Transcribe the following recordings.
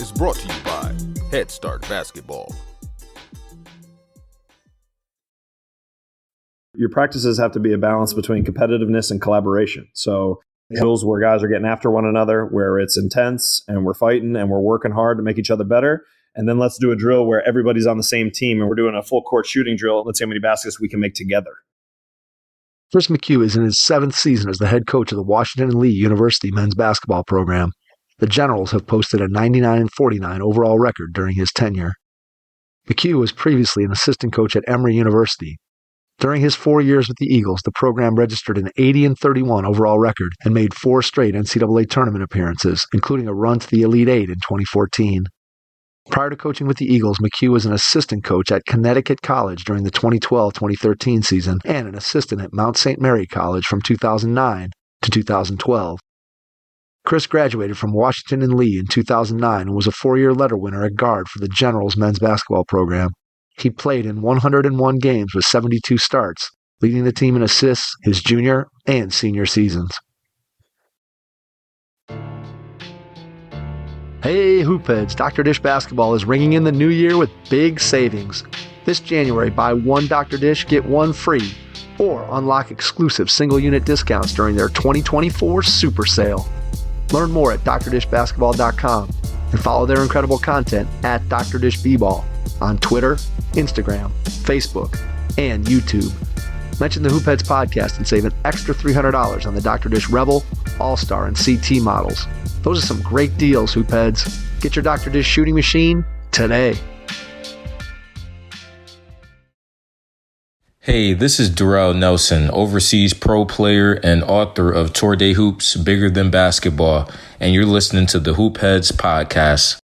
is brought to you by Head Start Basketball. Your practices have to be a balance between competitiveness and collaboration. So drills where guys are getting after one another, where it's intense and we're fighting and we're working hard to make each other better. And then let's do a drill where everybody's on the same team and we're doing a full court shooting drill. Let's see how many baskets we can make together. Chris McHugh is in his 7th season as the head coach of the Washington and Lee University men's basketball program. The Generals have posted a 99-49 overall record during his tenure. McHugh was previously an assistant coach at Emory University. During his 4 years with the Eagles, the program registered an 80-31 overall record and made 4 straight NCAA Tournament appearances, including a run to the Elite Eight in 2014. Prior to coaching with the Eagles, McHugh was an assistant coach at Connecticut College during the 2012-2013 season and an assistant at Mount St. Mary College from 2009 to 2012. Chris graduated from Washington and Lee in 2009 and was a 4-year letter winner at guard for the Generals men's basketball program. He played in 101 games with 72 starts, leading the team in assists his junior and senior seasons. Hey Hoopheads, Dr. Dish Basketball is ringing in the new year with big savings. This January, buy one Dr. Dish, get one free, or unlock exclusive single-unit discounts during their 2024 Super Sale. Learn more at drdishbasketball.com and follow their incredible content at Dr. Dish B-Ball on Twitter, Instagram, Facebook, and YouTube. Mention the Hoopheads podcast and save an extra $300 on the Dr. Dish Rebel, All-Star, and CT models. Those are some great deals, Hoopheads. Get your Dr. Dish shooting machine today. Hey, this is Darrell Nelson, overseas pro player and author of Tour de Hoops, Bigger Than Basketball, and you're listening to the Hoopheads podcast.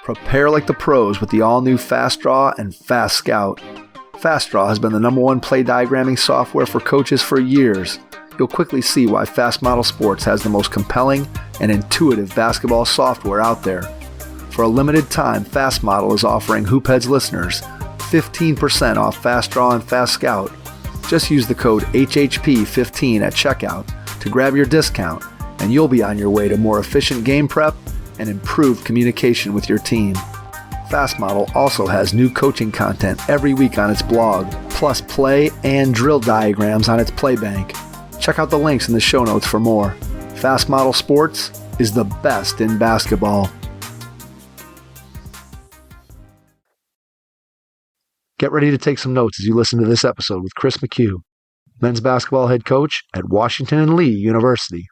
Prepare like the pros with the all-new Fast Draw and Fast Scout. Fast Draw has been the #1 play diagramming software for coaches for years. You'll quickly see why Fast Model Sports has the most compelling and intuitive basketball software out there. For a limited time, Fast Model is offering Hoopheads listeners 15% off Fast Draw and Fast Scout. Just use the code HHP15 at checkout to grab your discount, and you'll be on your way to more efficient game prep and improved communication with your team. Fast Model also has new coaching content every week on its blog, plus play and drill diagrams on its Playbank. Check out the links in the show notes for more. Fast Model Sports is the best in basketball. Get ready to take some notes as you listen to this episode with Chris McHugh, men's basketball head coach at Washington and Lee University.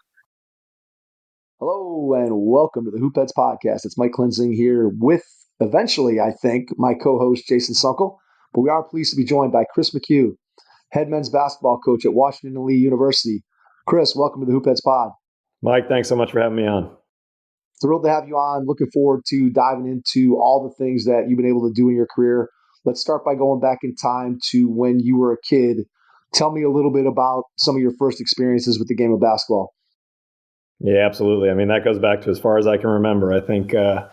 Hello and welcome to the Hoopheads podcast. It's Mike Klinzing here with, eventually, I think, my co-host Jason Sunkel. But we are pleased to be joined by Chris McHugh, head men's basketball coach at Washington and Lee University. Chris, welcome to the Hoopheads pod. Mike, thanks so much for having me on. Thrilled to have you on. Looking forward to diving into all the things that you've been able to do in your career. Let's start by going back in time to when you were a kid. Tell me a little bit about some of your first experiences with the game of basketball. Yeah, absolutely. I mean, that goes back to as far as I can remember. I think, I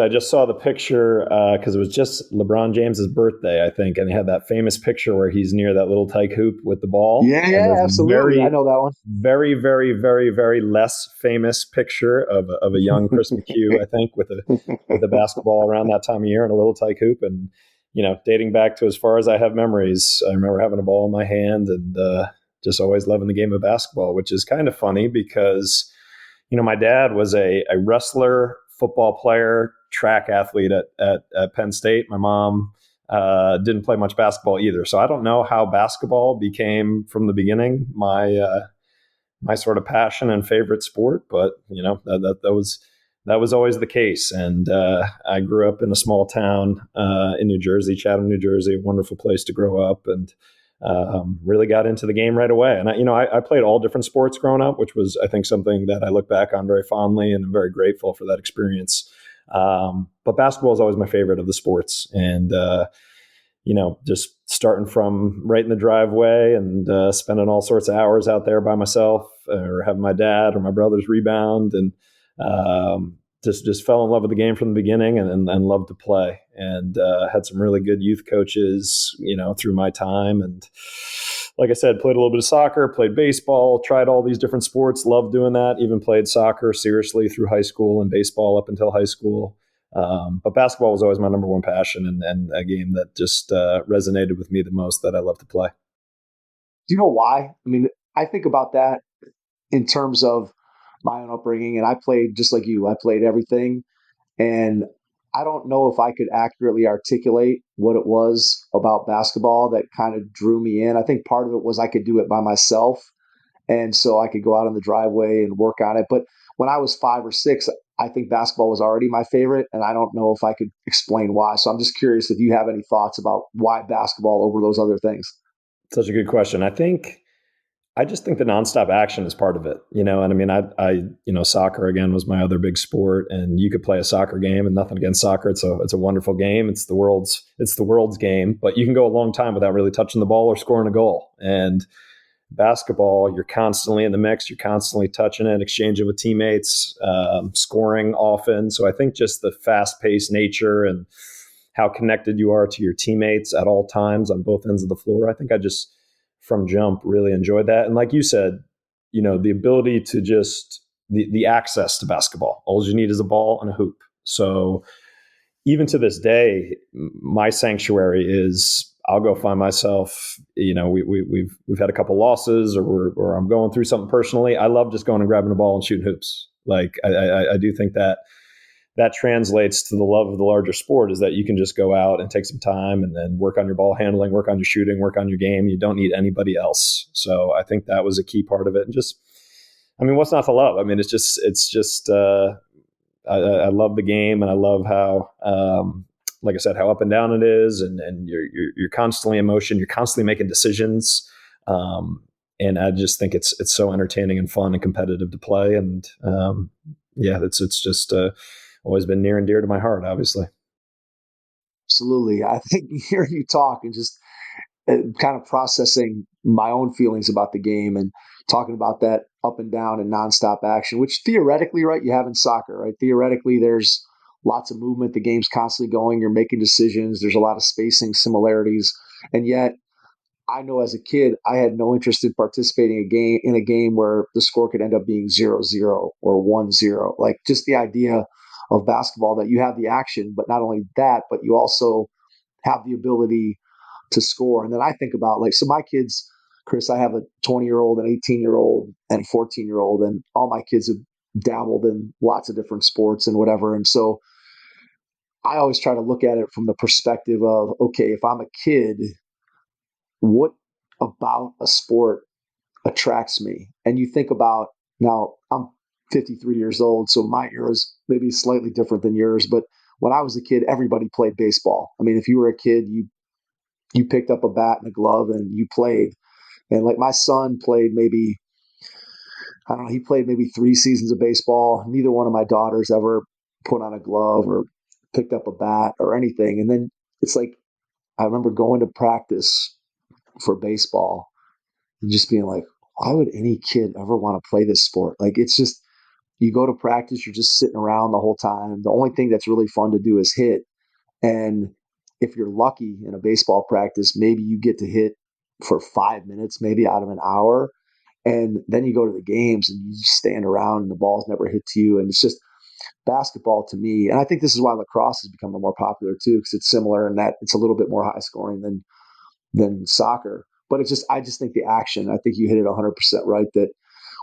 just saw the picture because it was just LeBron James's birthday, I think, and he had that famous picture where he's near that little tyke hoop with the ball. Yeah, absolutely. I know that one. Very, very, very, very less famous picture of a young Chris McHugh, I think, with a basketball around that time of year and a little tyke hoop. And, you know, dating back to as far as I have memories, I remember having a ball in my hand and just always loving the game of basketball, which is kind of funny because, you know, my dad was a wrestler, football player, track athlete at Penn State. My mom didn't play much basketball either. So I don't know how basketball became from the beginning my sort of passion and favorite sport, but you know, that was always the case. And I grew up in a small town in New Jersey, Chatham, New Jersey, a wonderful place to grow up, and really got into the game right away. And I played all different sports growing up, which was, I think, something that I look back on very fondly, and I'm very grateful for that experience. But basketball is always my favorite of the sports. And, just starting from right in the driveway and spending all sorts of hours out there by myself or having my dad or my brothers rebound, and just fell in love with the game from the beginning and loved to play, and had some really good youth coaches, through my time. And like I said, played a little bit of soccer, played baseball, tried all these different sports, loved doing that, even played soccer seriously through high school and baseball up until high school. But basketball was always my number one passion and a game that just resonated with me the most that I love to play. Do you know why? I mean, I think about that in terms of my own upbringing, and I played just like you. I played everything, and I don't know if I could accurately articulate what it was about basketball that kind of drew me in. I think part of it was I could do it by myself, and so I could go out on the driveway and work on it. But when I was 5 or 6, I think basketball was already my favorite, and I don't know if I could explain why. So I'm just curious if you have any thoughts about why basketball over those other things. Such a good question. I just think the nonstop action is part of it, and I mean, soccer again was my other big sport, and you could play a soccer game, and nothing against soccer. It's a wonderful game. It's the world's game, but you can go a long time without really touching the ball or scoring a goal. And basketball, you're constantly in the mix. You're constantly touching it, exchanging with teammates, scoring often. So I think just the fast-paced nature and how connected you are to your teammates at all times on both ends of the floor. I think I just from jump really enjoyed that. And like you said, the ability to just the access to basketball. All you need is a ball and a hoop. So even to this day, my sanctuary is I'll go find myself, we've had a couple losses or I'm going through something personally. I love just going and grabbing a ball and shooting hoops. Like I do think that translates to the love of the larger sport, is that you can just go out and take some time and then work on your ball handling, work on your shooting, work on your game. You don't need anybody else. So I think that was a key part of it. And what's not to love? I mean, it's just I love the game, and I love how, like I said, how up and down it is, and you're constantly in motion, you're constantly making decisions. And I just think it's so entertaining and fun and competitive to play. And it's just always been near and dear to my heart, obviously. Absolutely. I think hearing you talk and just kind of processing my own feelings about the game and talking about that up and down and nonstop action, which theoretically, right, you have in soccer, right? Theoretically, there's lots of movement. The game's constantly going. You're making decisions. There's a lot of spacing similarities. And yet, I know as a kid, I had no interest in participating in a game where the score could end up being 0-0 or 1-0. Like just the idea of basketball that you have the action, but not only that, but you also have the ability to score. And then I think about so my kids, Chris, I have a 20-year-old, an 18-year-old, and 14-year-old, and all my kids have dabbled in lots of different sports and whatever. And so I always try to look at it from the perspective of, okay, if I'm a kid, what about a sport attracts me? And you think about, now I'm 53 years old, so my era is maybe slightly different than yours. But when I was a kid, everybody played baseball. I mean, if you were a kid, you picked up a bat and a glove and you played. And like my son played maybe, I don't know, he played maybe 3 seasons of baseball. Neither one of my daughters ever put on a glove or picked up a bat or anything. And then it's like, I remember going to practice for baseball and just being like, why would any kid ever want to play this sport? Like, it's just, you go to practice, you're just sitting around the whole time. The only thing that's really fun to do is hit. And if you're lucky in a baseball practice, maybe you get to hit for 5 minutes, maybe out of an hour. And then you go to the games and you just stand around and the ball's never hit to you. And it's just basketball to me. And I think this is why lacrosse has become more popular too, because it's similar in that it's a little bit more high scoring than soccer. But I just think the action, I think you hit it 100% right, that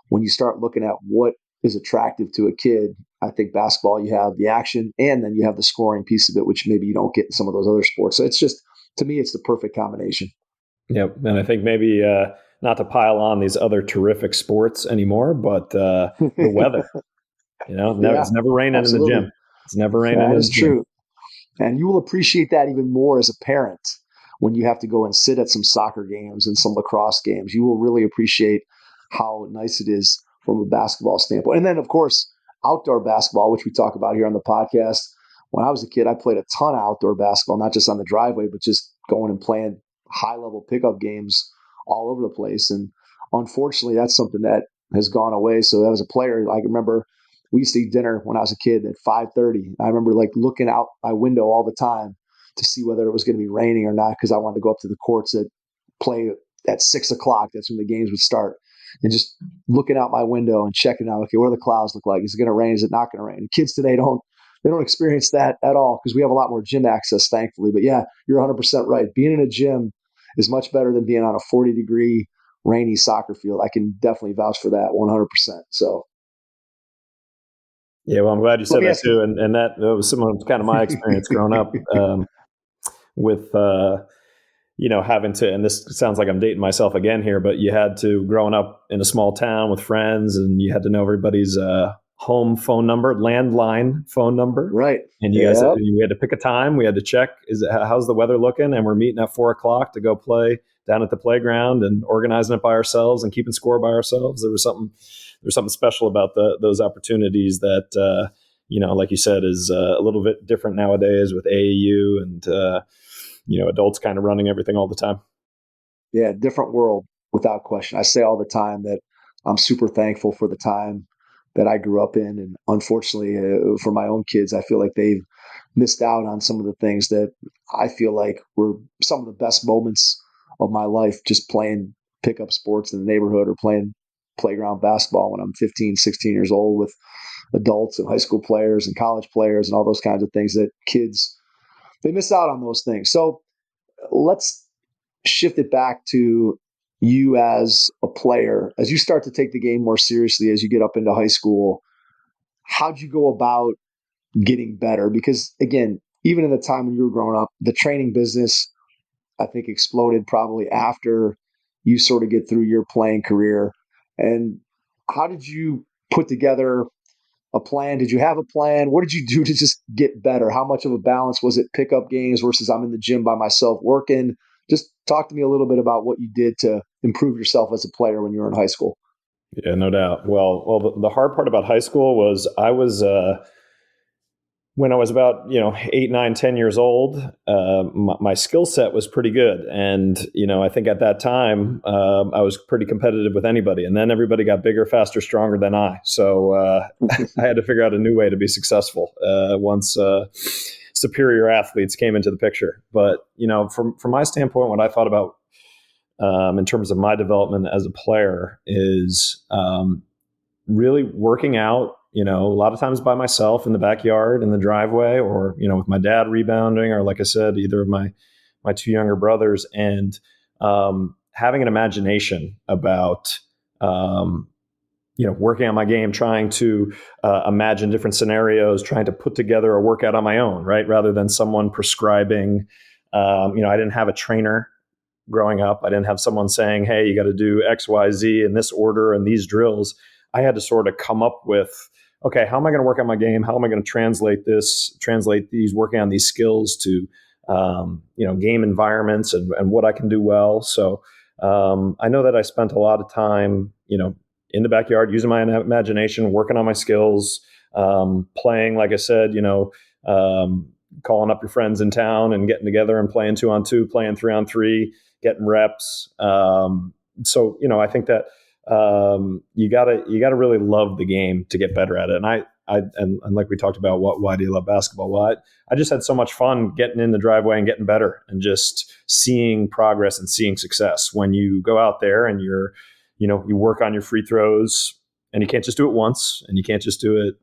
when you start looking at what is attractive to a kid, I think basketball, you have the action and then you have the scoring piece of it, which maybe you don't get in some of those other sports. So it's just, to me, it's the perfect combination. Yep. And I think maybe not to pile on these other terrific sports anymore, but the weather, it's never raining absolutely. in the gym. It's never raining. That is true. And you will appreciate that even more as a parent when you have to go and sit at some soccer games and some lacrosse games. You will really appreciate how nice it is from a basketball standpoint. And then, of course, outdoor basketball, which we talk about here on the podcast. When I was a kid, I played a ton of outdoor basketball, not just on the driveway, but just going and playing high-level pickup games all over the place. And unfortunately, that's something that has gone away. So as a player, I remember we used to eat dinner when I was a kid at 5:30. I remember looking out my window all the time to see whether it was going to be raining or not, because I wanted to go up to the courts that play at 6:00, that's when the games would start. And just looking out my window and checking out, okay, what do the clouds look like? Is it going to rain? Is it not going to rain? And kids today don't experience that at all because we have a lot more gym access, thankfully. But yeah, you're 100% right. Being in a gym is much better than being on a 40-degree rainy soccer field. I can definitely vouch for that 100%. So. Yeah, well, I'm glad you said that too. And that was some of kind of my experience growing up with, having to, and this sounds like I'm dating myself again here, but you had to, growing up in a small town with friends, and you had to know everybody's home phone number, landline phone number. Right. And you guys, we had to pick a time. We had to check, how's the weather looking? And we're meeting at 4:00 to go play down at the playground and organizing it by ourselves and keeping score by ourselves. There's something special about those opportunities that, like you said, is a little bit different nowadays with AAU and, adults kind of running everything all the time. Yeah, different world without question. I say all the time that I'm super thankful for the time that I grew up in. And unfortunately, for my own kids, I feel like they've missed out on some of the things that I feel like were some of the best moments of my life, just playing pickup sports in the neighborhood or playing playground basketball when I'm 15, 16 years old with adults and high school players and college players and all those kinds of things that kids, they miss out on those things. So let's shift it back to you as a player. As you start to take the game more seriously, as you get up into high school, how'd you go about getting better? Because again, even in the time when you were growing up, the training business, I think, exploded probably after you sort of get through your playing career. And how did you put together a plan? Did you have a plan? What did you do to just get better? How much of a balance was it pickup games versus I'm in the gym by myself working? Just talk to me a little bit about what you did to improve yourself as a player when you were in high school. Yeah, no doubt. Well, the hard part about high school was when I was about 8, 9, 10 years old, my skill set was pretty good, and I think at that time I was pretty competitive with anybody. And then everybody got bigger, faster, stronger than I. So I had to figure out a new way to be successful once superior athletes came into the picture. But from my standpoint, what I thought about in terms of my development as a player is really working out. A lot of times by myself in the backyard, in the driveway, or, with my dad rebounding, or like I said, either of my two younger brothers, and having an imagination about, working on my game, trying to imagine different scenarios, trying to put together a workout on my own, right? Rather than someone prescribing, I didn't have a trainer growing up. I didn't have someone saying, hey, you got to do X, Y, Z in this order and these drills. I had to sort of come up with, okay, how am I going to work on my game? How am I going to translate these, working on these skills to, game environments and what I can do well. So I know that I spent a lot of time, in the backyard, using my imagination, working on my skills, playing, like I said, calling up your friends in town and getting together and playing 2-on-2, playing 3-on-3, getting reps. So, I think that, you gotta really love the game to get better at it. And like we talked about, why do you love basketball? Well, I just had so much fun getting in the driveway and getting better and just seeing progress and seeing success. When you go out there and you work on your free throws, and you can't just do it once, and you can't just do it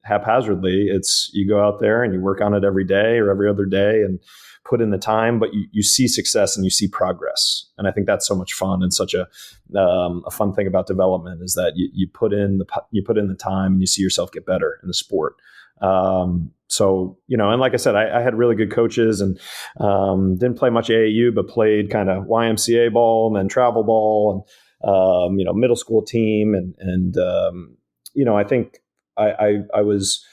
haphazardly. It's, you go out there and you work on it every day or every other day and put in the time, but you see success and you see progress. And I think that's so much fun, and such a fun thing about development is that you put in the time and you see yourself get better in the sport. So, and like I said, I had really good coaches, and didn't play much AAU, but played kind of YMCA ball and then travel ball and, middle school team. And I think I was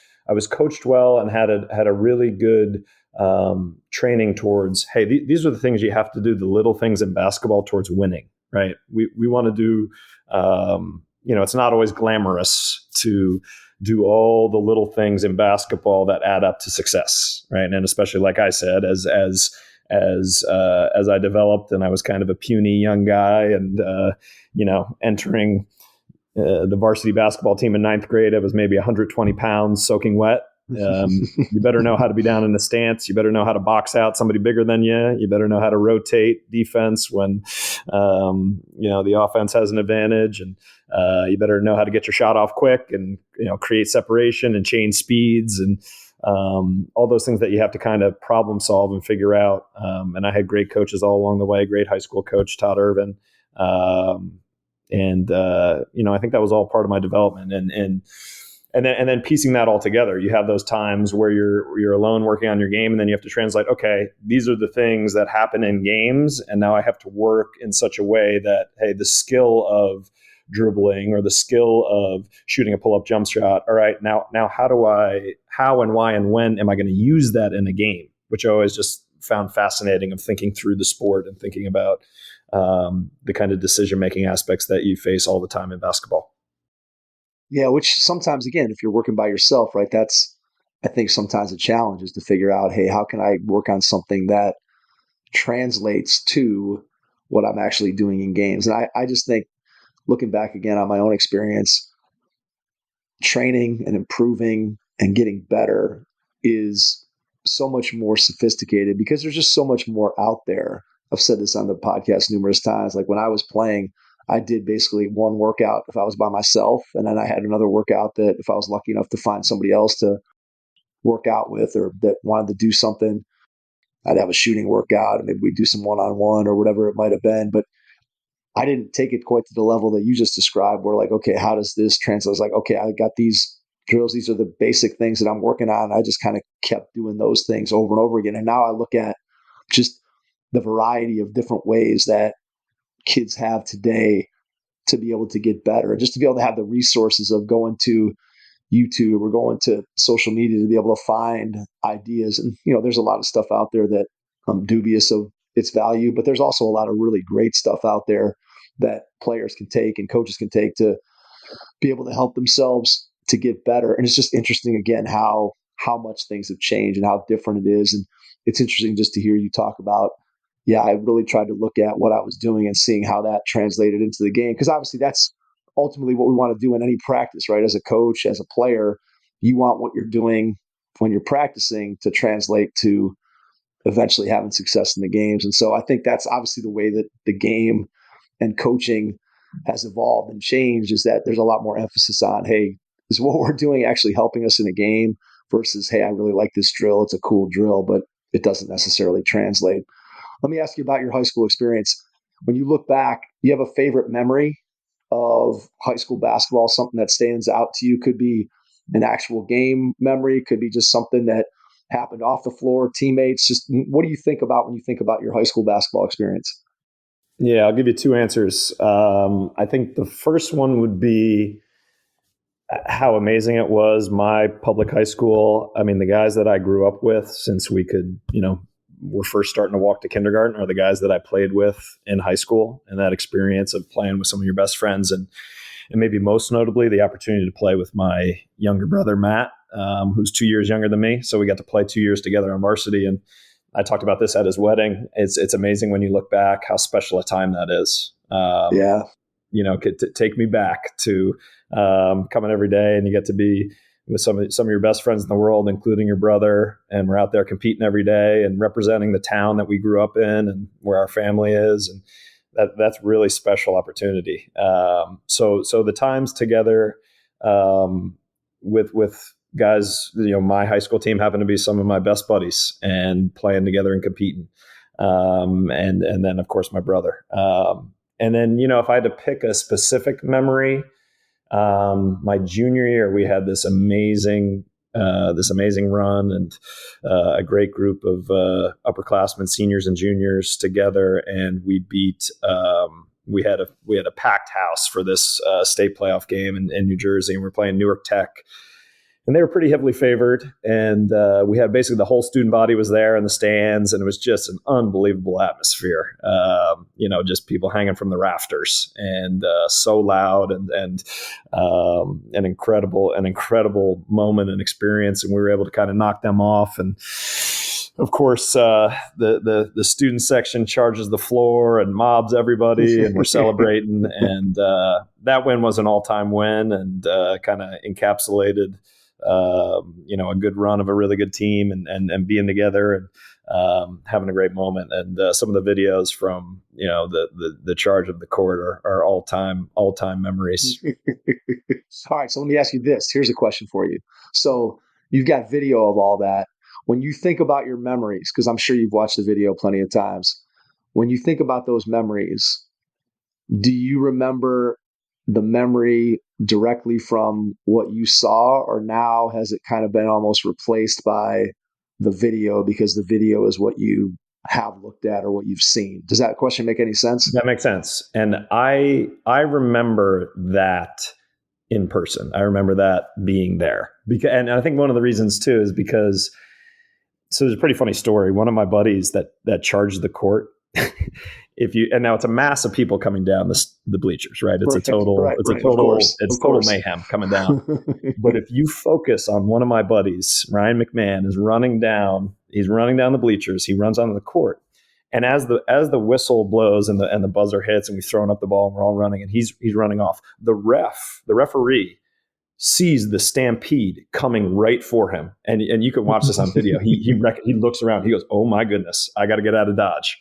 coached well and had a really good training towards, hey, these are the things you have to do, the little things in basketball towards winning, right? We want to do, it's not always glamorous to do all the little things in basketball that add up to success, right? And especially, like I said, as I developed and I was kind of a puny young guy and, entering the varsity basketball team in 9th grade, I was maybe 120 pounds soaking wet, You better know how to be down in the stance. You better know how to box out somebody bigger than you. You better know how to rotate defense when, the offense has an advantage. And you better know how to get your shot off quick and, create separation and change speeds and all those things that you have to kind of problem solve and figure out. And I had great coaches all along the way, great high school coach, Todd Irvin. I think that was all part of my development. And then piecing that all together, you have those times where you're alone working on your game, and then you have to translate, okay, these are the things that happen in games, and now I have to work in such a way that, hey, the skill of dribbling or the skill of shooting a pull-up jump shot, all right, now how and why and when am I going to use that in a game? Which I always just found fascinating, of thinking through the sport and thinking about the kind of decision-making aspects that you face all the time in basketball. Yeah, which sometimes, again, if you're working by yourself, right, that's, I think, sometimes a challenge is to figure out, hey, how can I work on something that translates to what I'm actually doing in games? And I just think, looking back again on my own experience, training and improving and getting better is so much more sophisticated because there's just so much more out there. I've said this on the podcast numerous times. Like when I was playing, I did basically one workout if I was by myself, and then I had another workout that if I was lucky enough to find somebody else to work out with or that wanted to do something, I'd have a shooting workout and maybe we'd do some one-on-one or whatever it might have been. But I didn't take it quite to the level that you just described where like, okay, how does this translate? It's like, okay, I got these drills. These are the basic things that I'm working on. I just kind of kept doing those things over and over again. And now I look at just the variety of different ways that kids have today to be able to get better, and just to be able to have the resources of going to YouTube or going to social media to be able to find ideas. And, there's a lot of stuff out there that I'm dubious of its value, but there's also a lot of really great stuff out there that players can take and coaches can take to be able to help themselves to get better. And it's just interesting, again, how much things have changed and how different it is. And it's interesting just to hear you talk about, I really tried to look at what I was doing and seeing how that translated into the game. Because obviously that's ultimately what we want to do in any practice, right? As a coach, as a player, you want what you're doing when you're practicing to translate to eventually having success in the games. And so I think that's obviously the way that the game and coaching has evolved and changed, is that there's a lot more emphasis on, hey, is what we're doing actually helping us in a game versus, hey, I really like this drill. It's a cool drill, but it doesn't necessarily translate. Let me ask you about your high school experience. When you look back, do you have a favorite memory of high school basketball, something that stands out to you? Could be an actual game memory, could be just something that happened off the floor, teammates. Just what do you think about when you think about your high school basketball experience? Yeah, I'll give you two answers. I think the first one would be how amazing it was. My public high school, I mean, the guys that I grew up with since we could, were first starting to walk to kindergarten are the guys that I played with in high school, and that experience of playing with some of your best friends, and maybe most notably the opportunity to play with my younger brother, Matt, who's 2 years younger than me. So we got to play 2 years together on varsity. And I talked about this at his wedding. It's amazing when you look back how special a time that is. Could take me back to coming every day, and you get to be with some of your best friends in the world, including your brother. And we're out there competing every day and representing the town that we grew up in and where our family is. And that's really special opportunity. So the times together with guys, my high school team happened to be some of my best buddies, and playing together and competing. And then of course my brother. And then, if I had to pick a specific memory, my junior year, we had this amazing run, and a great group of upperclassmen, seniors and juniors together, and we beat. We had a packed house for this state playoff game in New Jersey, and we're playing Newark Tech. And they were pretty heavily favored. And we had basically the whole student body was there in the stands, and it was just an unbelievable atmosphere. Just people hanging from the rafters, and so loud, and an incredible moment and experience. And we were able to kind of knock them off. And of course, the student section charges the floor and mobs everybody, and we're celebrating. And that win was an all-time win, and kind of encapsulated a good run of a really good team and being together and having a great moment. And some of the videos from, the charge of the court are all time memories. All right. So let me ask you this. Here's a question for you. So you've got video of all that. When you think about your memories, because I'm sure you've watched the video plenty of times, when you think about those memories, do you remember the memory directly from what you saw, or now has it kind of been almost replaced by the video because the video is what you have looked at or what you've seen? Does that question make any sense? That makes sense. And I remember that in person. I remember that being there. And I think one of the reasons too is because, so there's a pretty funny story. One of my buddies that charged the court, and now it's a mass of people coming down the bleachers, right? It's a total mayhem coming down. But if you focus on one of my buddies, Ryan McMahon is running down the bleachers. He runs onto the court. And as the whistle blows and the buzzer hits and we've thrown up the ball and we're all running and he's running off, the referee sees the stampede coming right for him. And you can watch this on video. He looks around. He goes, "Oh my goodness, I got to get out of Dodge."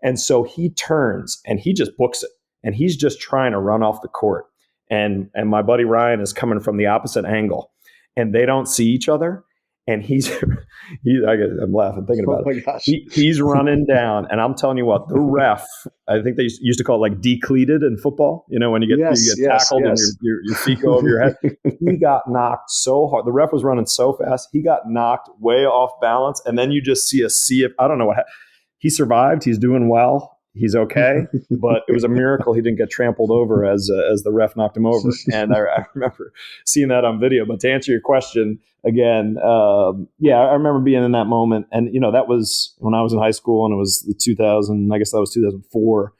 And so he turns and he just books it. And he's just trying to run off the court. And my buddy Ryan is coming from the opposite angle. And they don't see each other. And I'm laughing thinking about it. Gosh. He's running down. And I'm telling you what, the ref, I think they used to call it like decleated in football. When you get tackled and your feet go over your head. He got knocked so hard. The ref was running so fast. He got knocked way off balance. And then you just see a sea of, I don't know what happened. He survived. He's doing well. He's okay. But it was a miracle he didn't get trampled over as the ref knocked him over. And I remember seeing that on video. But to answer your question again, I remember being in that moment. And, that was when I was in high school, and it was the 2000, I guess that was 2004.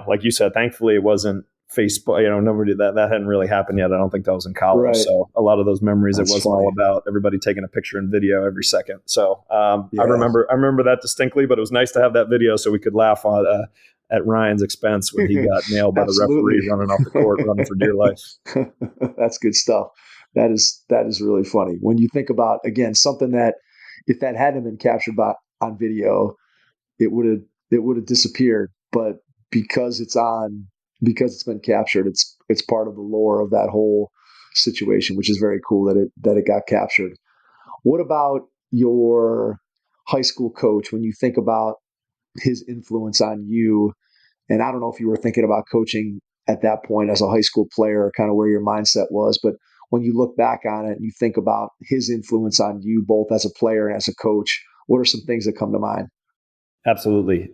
Like you said, thankfully it wasn't Facebook. Nobody did that. That hadn't really happened yet. I don't think that was in college. Right. So a lot of those memories, it wasn't all about everybody taking a picture and video every second. So I remember that distinctly, but it was nice to have that video so we could laugh at Ryan's expense when he got nailed by the referee running off the court, running for dear life. That's good stuff. That is really funny. When you think about, again, something that if that hadn't been captured on video, it would have disappeared. But because it's been captured, it's part of the lore of that whole situation, which is very cool that it got captured. What about your high school coach when you think about his influence on you? And I don't know if you were thinking about coaching at that point as a high school player, kind of where your mindset was, but when you look back on it and you think about his influence on you both as a player and as a coach, what are some things that come to mind? Absolutely.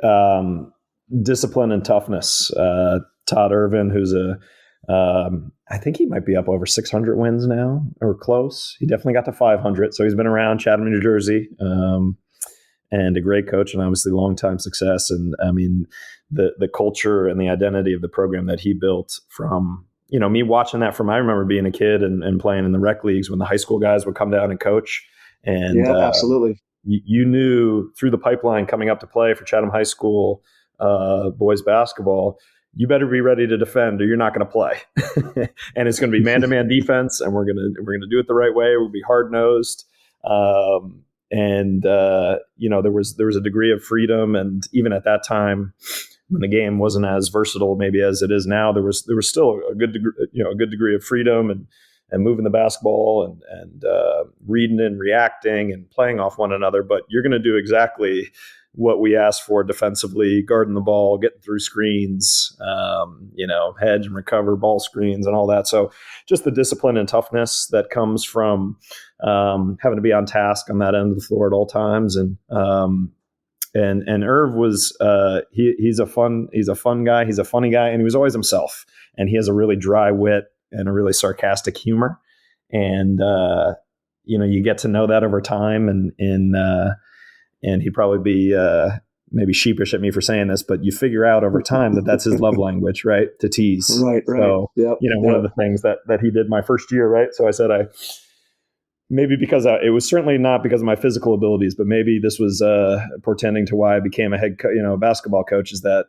Discipline and toughness. Todd Irvin, who's I think he might be up over 600 wins now or close. He definitely got to 500. So he's been around Chatham, New Jersey, and a great coach and obviously long-time success. And I mean, the culture and the identity of the program that he built from, me watching that I remember being a kid and playing in the rec leagues when the high school guys would come down and coach. And absolutely. You knew through the pipeline coming up to play for Chatham High School boys basketball, you better be ready to defend or you're not going to play. And it's going to be man-to-man defense, and we're going to do it the right way. We'll be hard-nosed. There was a degree of freedom, and even at that time when the game wasn't as versatile maybe as it is now, there was still a good degree of freedom and moving the basketball and reading and reacting and playing off one another. But you're going to do exactly what we asked for defensively, guarding the ball, getting through screens, hedge and recover ball screens and all that. So just the discipline and toughness that comes from having to be on task on that end of the floor at all times. And Irv was he's a fun guy. He's a funny guy, and he was always himself. And he has a really dry wit and a really sarcastic humor. And you get to know that over time. And he'd probably be maybe sheepish at me for saying this, but you figure out over time that that's his love language, right? To tease. Right. So, one of the things that he did my first year, right? So I said, maybe because it was certainly not because of my physical abilities, but maybe this was portending to why I became a basketball coach, is that,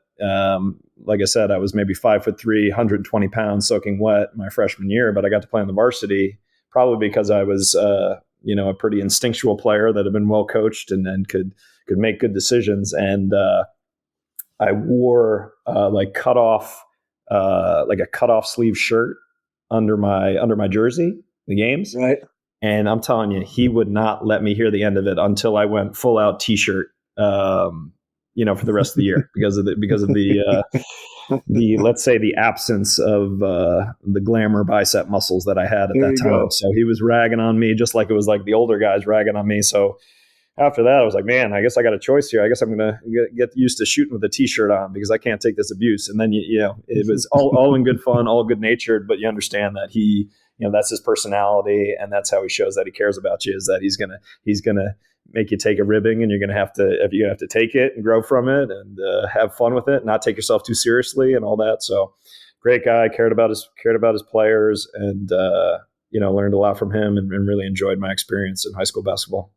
like I said, I was maybe 5'3", 120 pounds soaking wet my freshman year, but I got to play on the varsity probably because I was, a pretty instinctual player that had been well coached and could make good decisions. And I wore like a cutoff sleeve shirt under my jersey, the games. Right. And I'm telling you, he would not let me hear the end of it until I went full out T-shirt, for the rest of the year because of the let's say the absence of the glamour bicep muscles that I had at that time. So he was ragging on me just like it was like the older guys ragging on me. So after that, I was like, man, I guess I got a choice here. I guess I'm going to get used to shooting with a T-shirt on because I can't take this abuse. And then, it was all in good fun, all good natured, but you understand that he, that's his personality, and that's how he shows that he cares about you, is that he's going to make you take a ribbing, and you're going to have to take it and grow from it and have fun with it, not take yourself too seriously and all that. So great guy, cared about his players, and, learned a lot from him and really enjoyed my experience in high school basketball.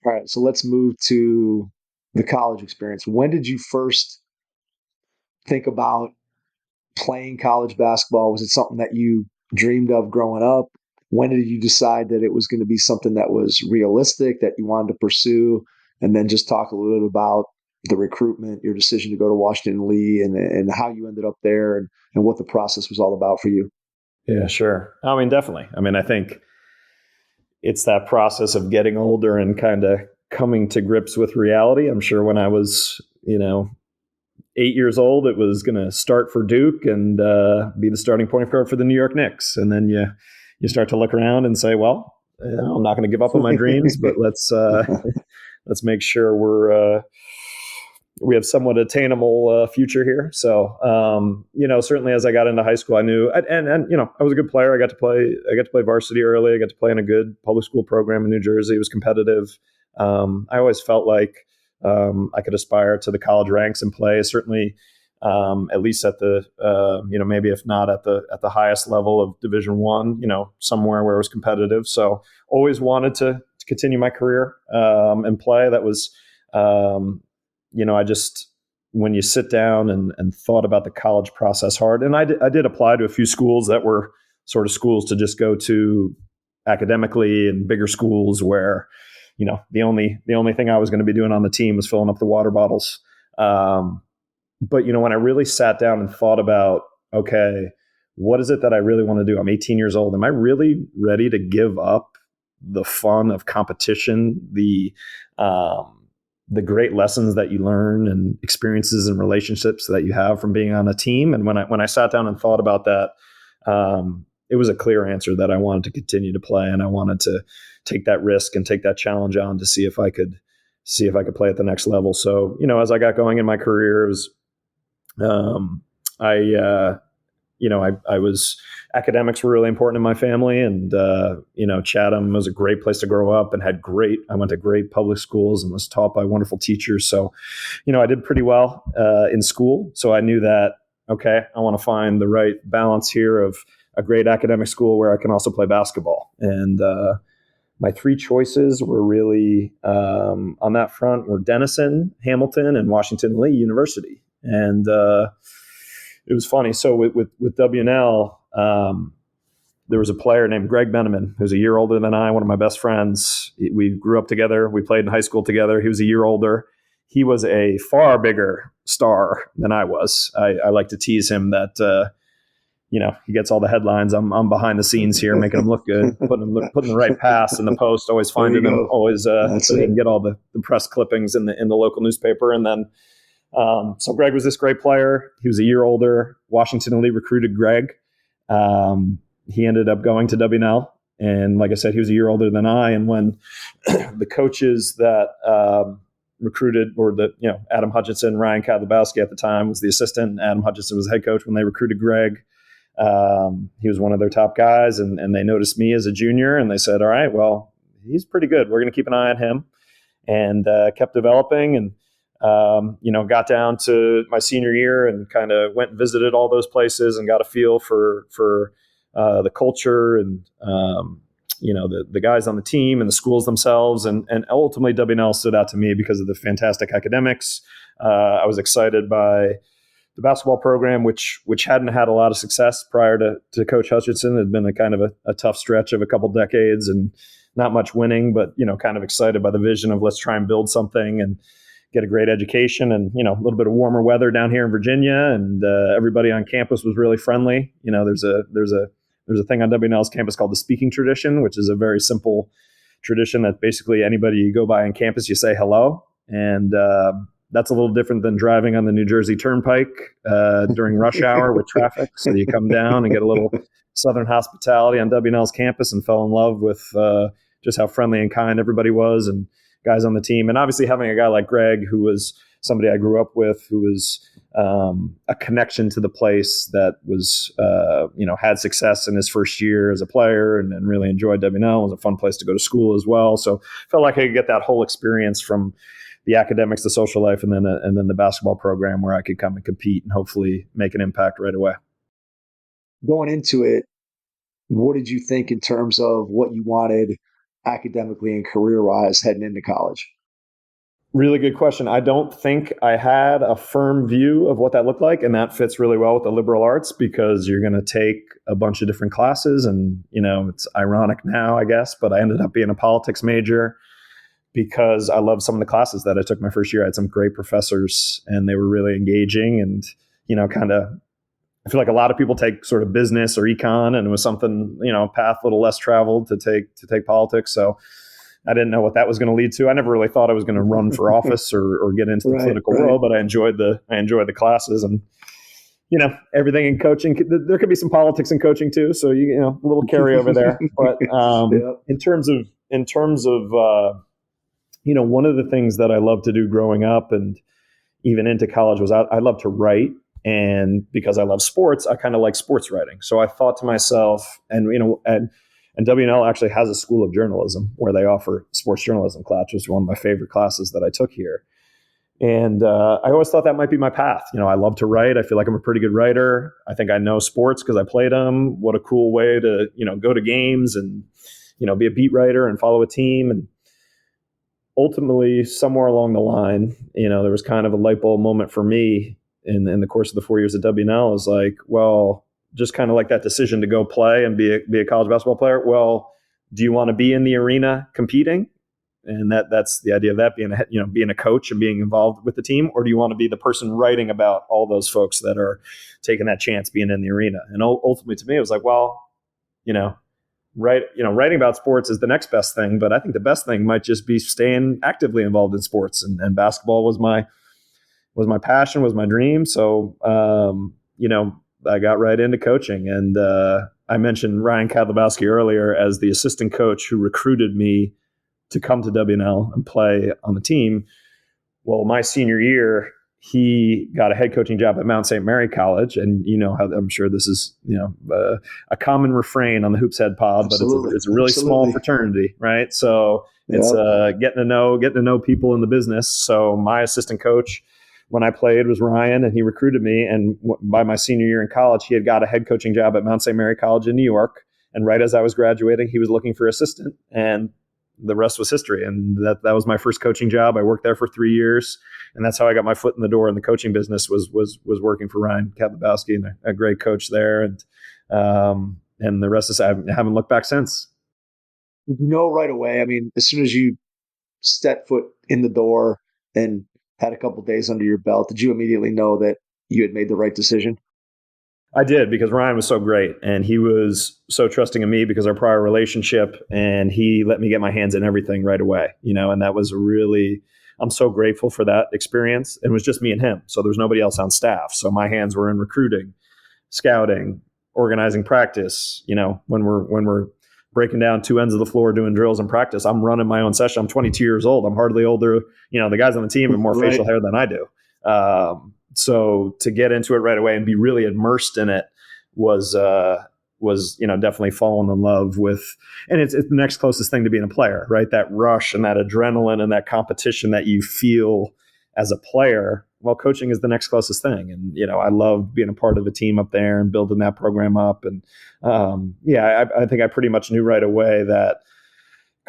All right, so let's move to the college experience. When did you first think about playing college basketball? Was it something that you dreamed of growing up? When did you decide that it was going to be something that was realistic, that you wanted to pursue? And then just talk a little bit about the recruitment, your decision to go to Washington Lee, and how you ended up there, and what the process was all about for you. Yeah, sure. I mean, definitely. I mean, I think it's that process of getting older and kind of coming to grips with reality. I'm sure when I was, 8 years old, it was going to start for Duke and be the starting point guard for the New York Knicks. And then you start to look around and say, well, I'm not going to give up on my dreams, but let's make sure we have somewhat attainable future here. So, certainly as I got into high school, I knew, and I was a good player. I got to play varsity early. I got to play in a good public school program in New Jersey. It was competitive. I always felt like I could aspire to the college ranks and play, certainly, at least at the, maybe if not at the highest level of Division I, somewhere where it was competitive. So always wanted to continue my career and play. That was, I just, when you sit down and thought about the college process hard, and I did apply to a few schools that were sort of schools to just go to academically, and bigger schools where, the only thing I was going to be doing on the team was filling up the water bottles. But, when I really sat down and thought about, okay, what is it that I really want to do? I'm 18 years old. Am I really ready to give up the fun of competition, the great lessons that you learn and experiences and relationships that you have from being on a team? And when I sat down and thought about that, it was a clear answer that I wanted to continue to play, and I wanted to take that risk and take that challenge on to see if I could play at the next level. So, as I got going in my career, it was, academics were really important in my family, and, Chatham was a great place to grow up, and I went to great public schools and was taught by wonderful teachers. So, I did pretty well, in school. So I knew that, okay, I want to find the right balance here of a great academic school where I can also play basketball. And, my three choices were really, on that front, were Denison, Hamilton, and Washington Lee University. And, it was funny. So with WNL, there was a player named Greg Beneman, who's a year older than I, one of my best friends. We grew up together. We played in high school together. He was a year older. He was a far bigger star than I was. I like to tease him that, he gets all the headlines. I'm behind the scenes here, making him look good, putting the right pass in the post, always finding him, always so he can get all the press clippings in the local newspaper. And then, so Greg was this great player. He was a year older. Washington Lee recruited Greg. He ended up going to WNL. And like I said, he was a year older than I. And when the coaches that recruited, or Adam Hutchinson, Ryan Kadlubowski at the time was the assistant, Adam Hutchinson was the head coach when they recruited Greg. He was one of their top guys, and they noticed me as a junior, and they said, all right, well, he's pretty good. We're going to keep an eye on him. And kept developing, and got down to my senior year and kind of went and visited all those places and got a feel for the culture and, the guys on the team and the schools themselves. And ultimately WNL stood out to me because of the fantastic academics. I was excited by the basketball program, which hadn't had a lot of success prior to Coach Hutchinson. It had been a kind of a tough stretch of a couple decades and not much winning, but, kind of excited by the vision of let's try and build something and get a great education and, a little bit of warmer weather down here in Virginia. And everybody on campus was really friendly. There's a thing on WNL's campus called the speaking tradition, which is a very simple tradition that basically anybody you go by on campus, you say hello. And that's a little different than driving on the New Jersey Turnpike during rush hour with traffic. So you come down and get a little Southern hospitality on WNL's campus, and fell in love with just how friendly and kind everybody was and guys on the team. And obviously having a guy like Greg, who was somebody I grew up with, who was a connection to the place that was, had success in his first year as a player and really enjoyed WNL. It was a fun place to go to school as well. So felt like I could get that whole experience from the academics, the social life, and then the basketball program where I could come and compete and hopefully make an impact right away. Going into it, what did you think in terms of what you wanted academically and career-wise heading into college? Really good question. I don't think I had a firm view of what that looked like, and that fits really well with the liberal arts because you're going to take a bunch of different classes, and it's ironic now, I guess, but I ended up being a politics major because I loved some of the classes that I took my first year. I had some great professors, and they were really engaging, and I feel like a lot of people take sort of business or econ, and it was something, a path a little less traveled to take politics. So I didn't know what that was going to lead to. I never really thought I was going to run for office or get into the political world, but I enjoyed the classes, and everything in coaching. There could be some politics in coaching too, so a little carryover there. But in terms of one of the things that I loved to do growing up and even into college was I love to write. And because I love sports, I kind of like sports writing. So I thought to myself, and WNL actually has a school of journalism where they offer sports journalism class, which was one of my favorite classes that I took here. And I always thought that might be my path. I love to write. I feel like I'm a pretty good writer. I think I know sports because I played them. What a cool way to, go to games and, be a beat writer and follow a team. And ultimately, somewhere along the line, there was kind of a light bulb moment for me in the course of the 4 years at WNL. Is like, well, just kind of like that decision to go play and be a college basketball player. Well, do you want to be in the arena competing? And that's the idea of that being a coach and being involved with the team, or do you want to be the person writing about all those folks that are taking that chance being in the arena? And ultimately, to me, it was like, well, writing about sports is the next best thing, but I think the best thing might just be staying actively involved in sports. And basketball was my passion, was my dream. So, I got right into coaching. And I mentioned Ryan Kadlubowski earlier as the assistant coach who recruited me to come to WNL and play on the team. Well, my senior year, he got a head coaching job at Mount St. Mary College. And how I'm sure this is, a common refrain on the Hoops Head pod, but it's a really small fraternity, right? So it's getting to know people in the business. So my assistant coach when I played was Ryan, and he recruited me. And by my senior year in college, he had got a head coaching job at Mount St. Mary College in New York. And right as I was graduating, he was looking for assistant, and the rest was history. And that was my first coaching job. I worked there for 3 years, and that's how I got my foot in the door in the coaching business was working for Ryan Kadlubowski, and a great coach there. And the rest is I haven't looked back since. Right away. I mean, as soon as you stepped foot in the door and had a couple days under your belt, did you immediately know that you had made the right decision? I did, because Ryan was so great, and he was so trusting of me because of our prior relationship, and he let me get my hands in everything right away, and that was I'm so grateful for that experience. It was just me and him. So there's nobody else on staff. So my hands were in recruiting, scouting, organizing practice. When we're breaking down two ends of the floor doing drills and practice, I'm running my own session. I'm 22 years old. I'm hardly older. The guys on the team have more facial hair than I do. So to get into it right away and be really immersed in it was definitely falling in love with, and it's the next closest thing to being a player, right? That rush and that adrenaline and that competition that you feel as a player. Well, coaching is the next closest thing. And, I loved being a part of a team up there and building that program up. And I think I pretty much knew right away that,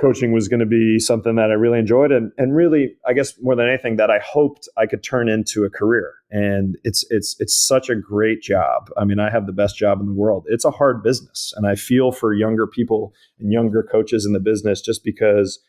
coaching was going to be something that I really enjoyed, and really, I guess more than anything, that I hoped I could turn into a career. And it's such a great job. I mean, I have the best job in the world. It's a hard business, and I feel for younger people and younger coaches in the business, just because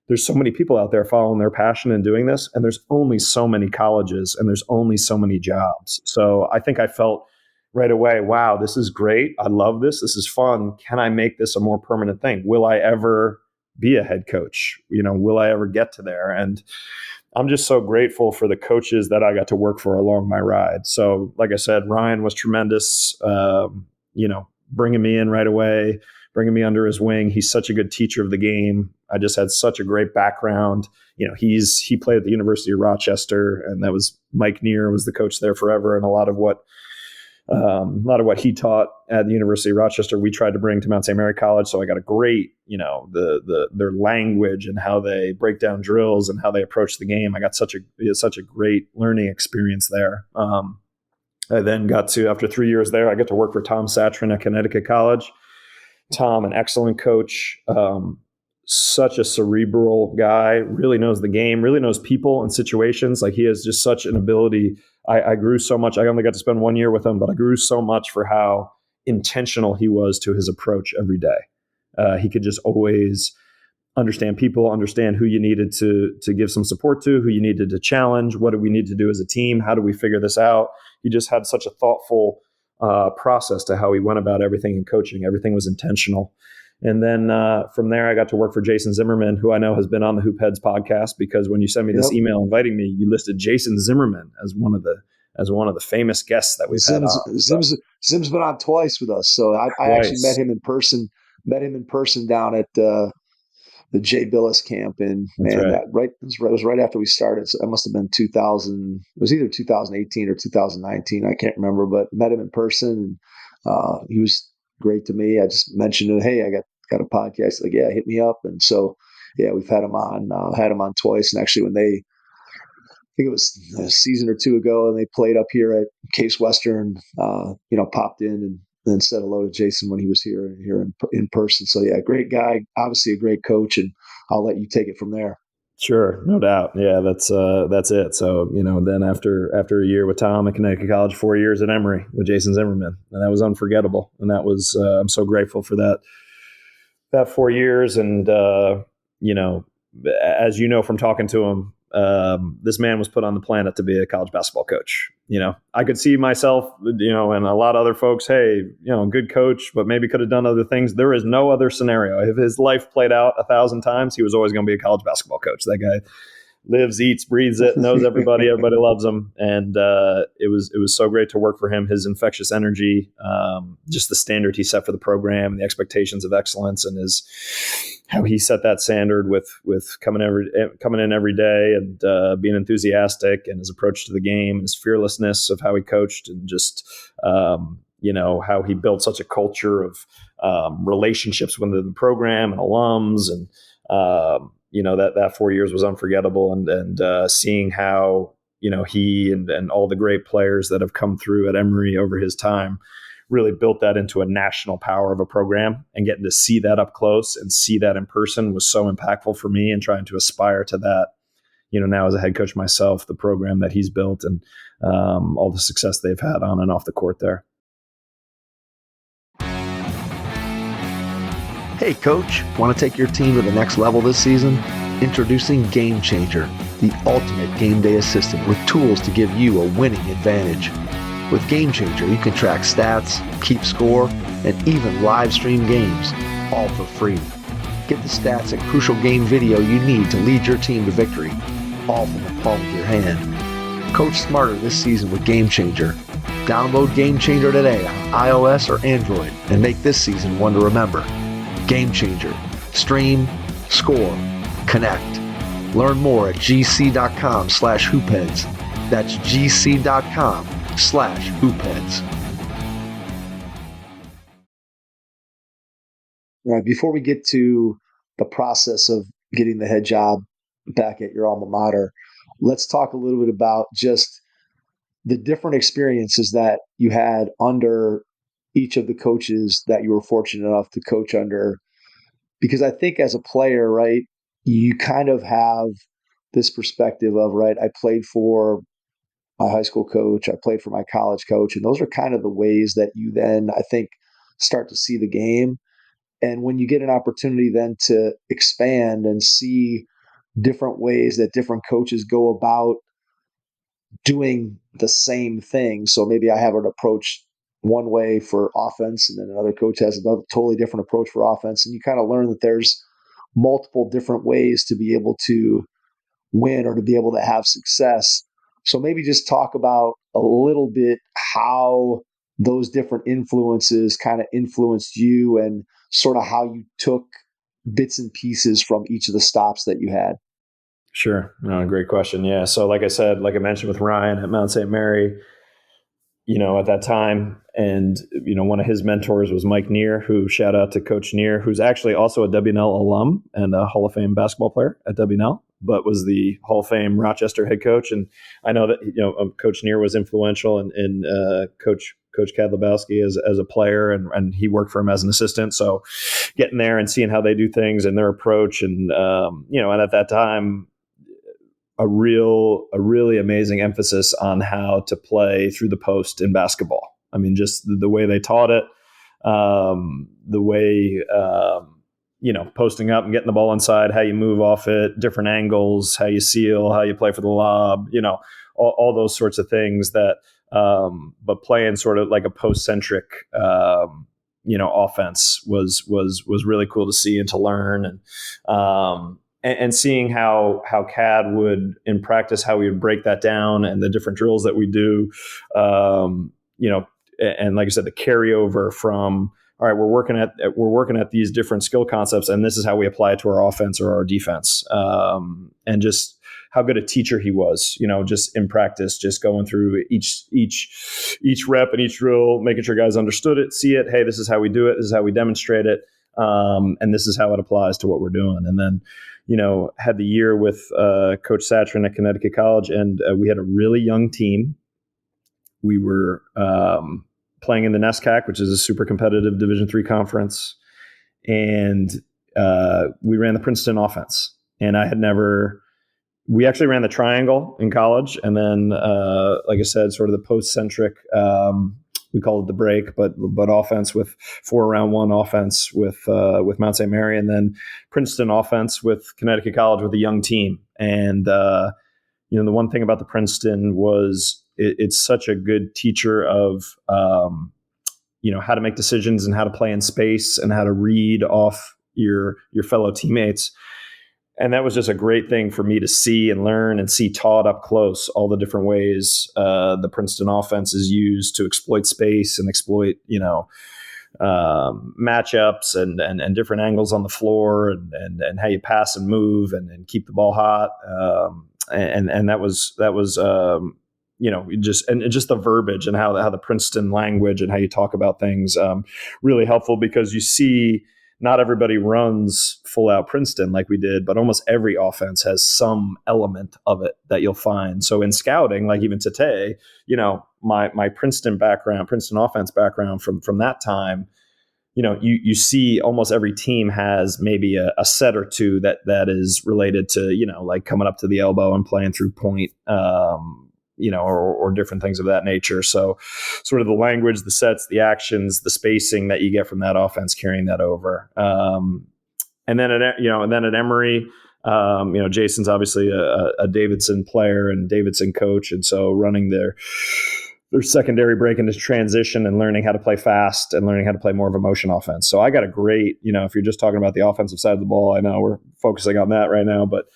there's so many people out there following their passion and doing this, and there's only so many colleges and there's only so many jobs. So I think I felt right away, wow, this is great. I love this. This is fun. Can I make this a more permanent thing? Will I ever be a head coach? Will I ever get to there? And I'm just so grateful for the coaches that I got to work for along my ride. So like I said, Ryan was tremendous, bringing me in right away, bringing me under his wing. He's such a good teacher of the game. I just had such a great background. He played at the University of Rochester, and that was Mike Neer was the coach there forever. And a lot of what he taught at the University of Rochester, we tried to bring to Mount St. Mary College. So I got a great, their language and how they break down drills and how they approach the game. I got such a great learning experience there. I then got to, after 3 years there, I got to work for Tom Satrin at Connecticut College. Tom, an excellent coach, such a cerebral guy, really knows the game, really knows people and situations. Like, he has just such an ability. I grew so much. I only got to spend 1 year with him, but I grew so much for how intentional he was to his approach every day. He could just always understand people, understand who you needed to give some support to, who you needed to challenge. What do we need to do as a team? How do we figure this out? He just had such a thoughtful process to how he went about everything in coaching. Everything was intentional. And then from there, I got to work for Jason Zimmerman, who I know has been on the Hoop Heads podcast, because when you sent me this email inviting me, you listed Jason Zimmerman as one of the famous guests that we've had on. Zim's been on twice with us. So I actually met him in person down at the Jay Billis camp. And it was right after we started. So that must have been 2000. It was either 2018 or 2019. I can't remember, but met him in person. And he was great to me. I just mentioned it. Hey, I got a podcast. Like, yeah, hit me up. And so, yeah, we've had him on twice. And actually, when I think it was a season or two ago, and they played up here at Case Western, popped in and then said hello to Jason when he was here in person. So yeah, great guy, obviously a great coach, and I'll let you take it from there. Sure, no doubt. Yeah, that's it. So, then after a year with Tom at Connecticut College, 4 years at Emory with Jason Zimmerman, and that was unforgettable. And that was I'm so grateful for that 4 years. And as you know from talking to him, this man was put on the planet to be a college basketball coach. I could see myself, and a lot of other folks, hey, good coach, but maybe could have done other things. There is no other scenario. If his life played out 1,000 times, he was always going to be a college basketball coach. That guy lives, eats, breathes it, knows everybody. Everybody loves him. And it was so great to work for him. His infectious energy, just the standard he set for the program, the expectations of excellence, and how he set that standard with coming in every day and being enthusiastic, and his approach to the game, and his fearlessness of how he coached, and just how he built such a culture of relationships within the program and alums, and that 4 years was unforgettable. And seeing how he and all the great players that have come through at Emory over his time really built that into a national power of a program, and getting to see that up close and see that in person was so impactful for me, and trying to aspire to that, now as a head coach myself, the program that he's built, and all the success they've had on and off the court there. Hey, coach, want to take your team to the next level this season? Introducing Game Changer, the ultimate game day assistant with tools to give you a winning advantage. With Game Changer, you can track stats, keep score, and even live stream games, all for free. Get the stats and crucial game video you need to lead your team to victory, all from the palm of your hand. Coach smarter this season with Game Changer. Download Game Changer today on iOS or Android and make this season one to remember. Game Changer. Stream, score, connect. Learn more at gc.com/hoopheads. That's gc.com/hoopheads. All right, before we get to the process of getting the head job back at your alma mater, let's talk a little bit about just the different experiences that you had under each of the coaches that you were fortunate enough to coach under because I think as a player, right, you kind of have this perspective of, right, I played for my high school coach, I played for my college coach, and those are kind of the ways that you then, I think, start to see the game. And when you get an opportunity then to expand and see different ways that different coaches go about doing the same thing. So maybe I have an approach one way for offense, and then another coach has another totally different approach for offense. And you kind of learn that there's multiple different ways to be able to win or to be able to have success. So maybe just talk about a little bit how those different influences kind of influenced you and sort of how you took bits and pieces from each of the stops that you had. Sure. No, great question. Yeah. So like I said, like I mentioned with Ryan at Mount St. Mary, at that time, and, one of his mentors was Mike Neer, who, shout out to Coach Neer, who's actually also a WNL alum and a Hall of Fame basketball player at WNL, but was the Hall of Fame Rochester head coach. And I know that, Coach Neer was influential in Coach Kadlubowski as a player, and he worked for him as an assistant. So getting there and seeing how they do things and their approach, and, and at that time, a really amazing emphasis on how to play through the post in basketball. I mean, just the way they taught it, the way, posting up and getting the ball inside, how you move off it, different angles, how you seal, how you play for the lob, all those sorts of things that, but playing sort of like a post-centric, offense was really cool to see and to learn. And seeing how CAD would, in practice, how we would break that down and the different drills that we do, and like I said, the carryover from, all right, we're working at these different skill concepts, and this is how we apply it to our offense or our defense, and just how good a teacher he was, just in practice, just going through each rep and each drill, making sure guys understood it, see it. Hey, this is how we do it. This is how we demonstrate it. And this is how it applies to what we're doing. And then, had the year with Coach Satrin at Connecticut College, and we had a really young team. We were playing in the NESCAC, which is a super competitive Division III conference, and we ran the Princeton offense. And we actually ran the triangle in college, and then, like I said, sort of the post-centric. We call it the break, but offense with 4-round-1 offense with Mount St. Mary, and then Princeton offense with Connecticut College with a young team. And the one thing about the Princeton was it's such a good teacher of how to make decisions and how to play in space and how to read off your fellow teammates. And that was just a great thing for me to see and learn and see taught up close, all the different ways the Princeton offense is used to exploit space and exploit, matchups and different angles on the floor and how you pass and move and keep the ball hot. And that was just the verbiage and how the Princeton language and how you talk about things really helpful, because you see not everybody runs full out Princeton like we did, but almost every offense has some element of it that you'll find. So in scouting, like even today, my Princeton background, Princeton offense background from that time, you see almost every team has maybe a set or two that is related to, like coming up to the elbow and playing through point, or different things of that nature. So sort of the language, the sets, the actions, the spacing that you get from that offense, carrying that over. And then at Emory, Jason's obviously a Davidson player and Davidson coach. And so running their secondary break into transition and learning how to play fast and learning how to play more of a motion offense. So I got a great, if you're just talking about the offensive side of the ball, I know we're focusing on that right now, but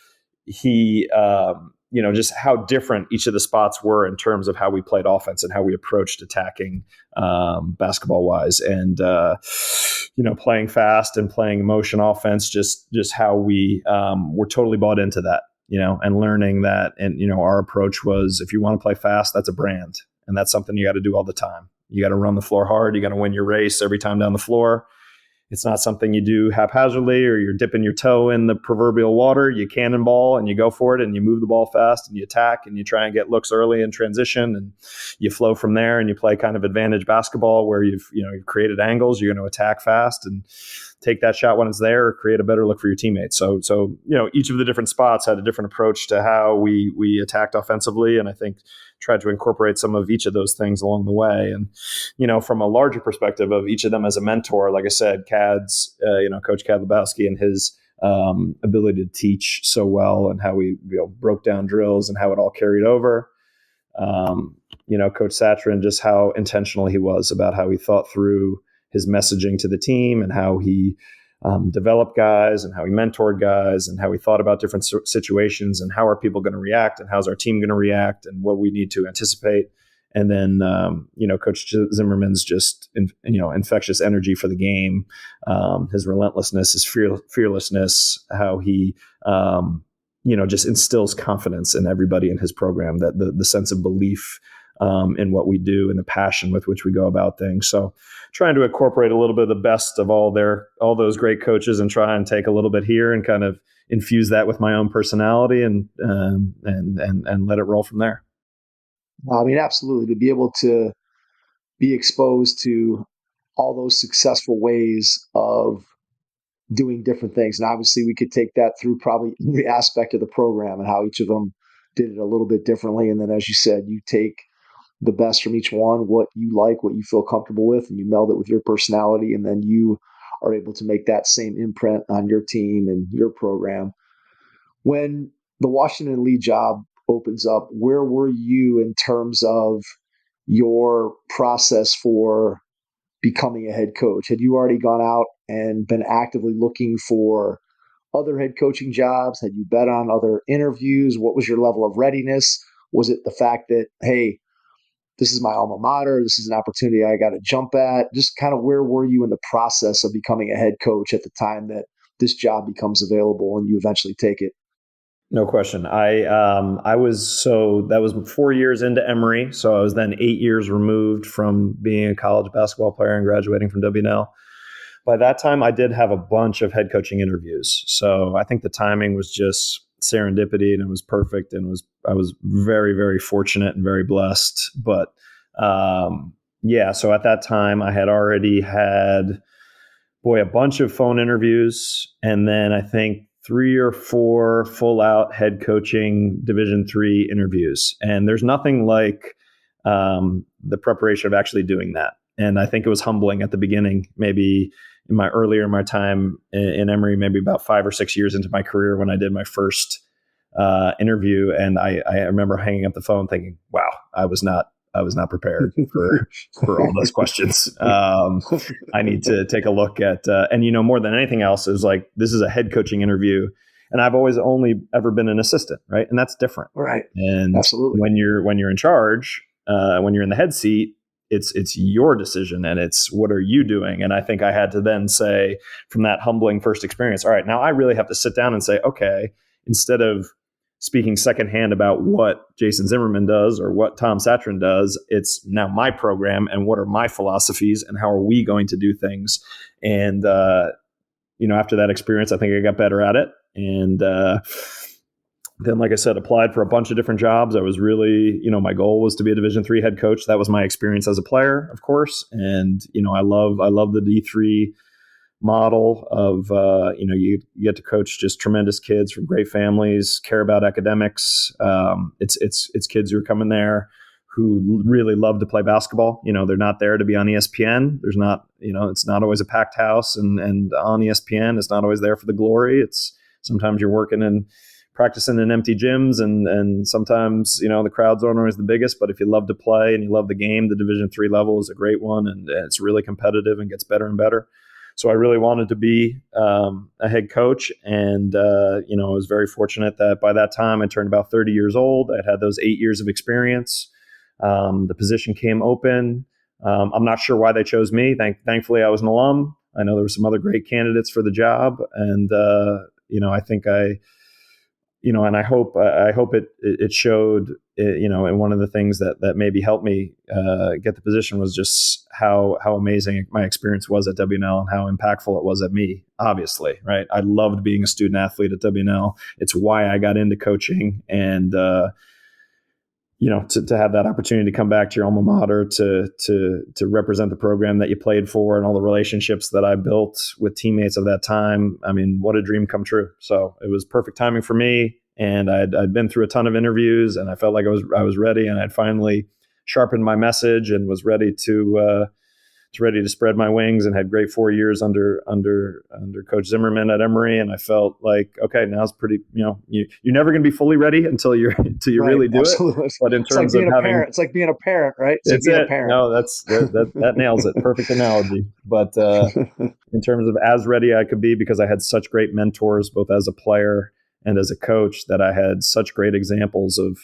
he, just how different each of the spots were in terms of how we played offense and how we approached attacking basketball wise, and playing fast and playing motion offense, just how we were totally bought into that, and learning that. And our approach was, if you want to play fast, that's a brand, and that's something you got to do all the time. You got to run the floor hard. You got to win your race every time down the floor. It's not something you do haphazardly, or you're dipping your toe in the proverbial water. You cannonball and you go for it and you move the ball fast and you attack and you try and get looks early in transition and you flow from there and you play kind of advantage basketball where you've created angles. You're going to attack fast, and take that shot when it's there or create a better look for your teammates. So each of the different spots had a different approach to how we attacked offensively, and I think tried to incorporate some of each of those things along the way. And from a larger perspective of each of them as a mentor, like I said, Cad's Coach Cad Lebowski and his ability to teach so well, and how we broke down drills and how it all carried over. Coach Satrin, just how intentional he was about how he thought through his messaging to the team, and how he developed guys, and how he mentored guys, and how he thought about different situations, and how are people going to react, and how's our team going to react, and what we need to anticipate. And then, Coach Zimmerman's just, infectious energy for the game, his relentlessness, his fearlessness, how he, just instills confidence in everybody in his program, that the sense of belief in what we do and the passion with which we go about things. So trying to incorporate a little bit of the best of all those great coaches, and try and take a little bit here and kind of infuse that with my own personality, and let it roll from there. I mean, absolutely. To be able to be exposed to all those successful ways of doing different things. And obviously we could take that through probably every aspect of the program and how each of them did it a little bit differently. And then, as you said, you take the best from each one, what you like, what you feel comfortable with, and you meld it with your personality. And then you are able to make that same imprint on your team and your program. When the Washington Lee job opens up, where were you in terms of your process for becoming a head coach? Had you already gone out and been actively looking for other head coaching jobs? Had you bet on other interviews? What was your level of readiness? Was it the fact that, hey, this is my alma mater, this is an opportunity I got to jump at? Just kind of where were you in the process of becoming a head coach at the time that this job becomes available and you eventually take it? No question. That was 4 years into Emory. So I was then 8 years removed from being a college basketball player and graduating from W&L. By that time, I did have a bunch of head coaching interviews. So I think the timing was just serendipity, and it was perfect. And I was very, very fortunate and very blessed. But so at that time, I had already had, a bunch of phone interviews. And then I think 3 or 4 full out head coaching Division III interviews. And there's nothing like the preparation of actually doing that. And I think it was humbling at the beginning, maybe in my time in Emory, maybe about 5 or 6 years into my career when I did my first interview. And I remember hanging up the phone thinking, wow, I was not prepared for all those questions. I need to take a look at, more than anything else is like, this is a head coaching interview, and I've always only ever been an assistant, right? And that's different. Right. And absolutely, when you're in charge, when you're in the head seat, it's your decision, and it's what are you doing? And I think I had to then say, from that humbling first experience, all right, now I really have to sit down and say, okay, instead of speaking secondhand about what Jason Zimmerman does or what Tom Satrin does, it's now my program, and what are my philosophies, and how are we going to do things? And, after that experience, I think I got better at it. And then, like I said, applied for a bunch of different jobs. I was really, my goal was to be a Division III head coach. That was my experience as a player, of course. And, I love the D3 model of, you get to coach just tremendous kids from great families, care about academics. It's kids who are coming there who really love to play basketball. They're not there to be on ESPN. There's not, it's not always a packed house, and on ESPN, it's not always there for the glory. It's sometimes you're working and practicing in empty gyms, and sometimes, the crowds aren't always the biggest, but if you love to play and you love the game, the Division III level is a great one, and it's really competitive and gets better and better. So I really wanted to be a head coach. And, I was very fortunate that by that time I turned about 30 years old. I'd had those 8 years of experience. The position came open. I'm not sure why they chose me. Thankfully, I was an alum. I know there were some other great candidates for the job. And, I think and I hope it showed, and one of the things that maybe helped me get the position was just how amazing my experience was at W&L and how impactful it was at me, obviously, right? I loved being a student athlete at W&L. It's why I got into coaching. And, to have that opportunity to come back to your alma mater to represent the program that you played for and all the relationships that I built with teammates of that time. I mean, what a dream come true. So it was perfect timing for me. And I'd been through a ton of interviews, and I felt like I was ready, and I'd finally sharpened my message and was ready to spread my wings, and had great 4 years under Coach Zimmerman at Emory. And I felt like, okay, now it's pretty, you're never going to be fully ready until you Right, really do absolutely. it. But in It's like terms of being a having, parent. It's like being a parent, right? It's like it's being a it. parent. No, that nails it. Perfect analogy. But in terms of as ready I could be, because I had such great mentors, both as a player and as a coach, that I had such great examples of,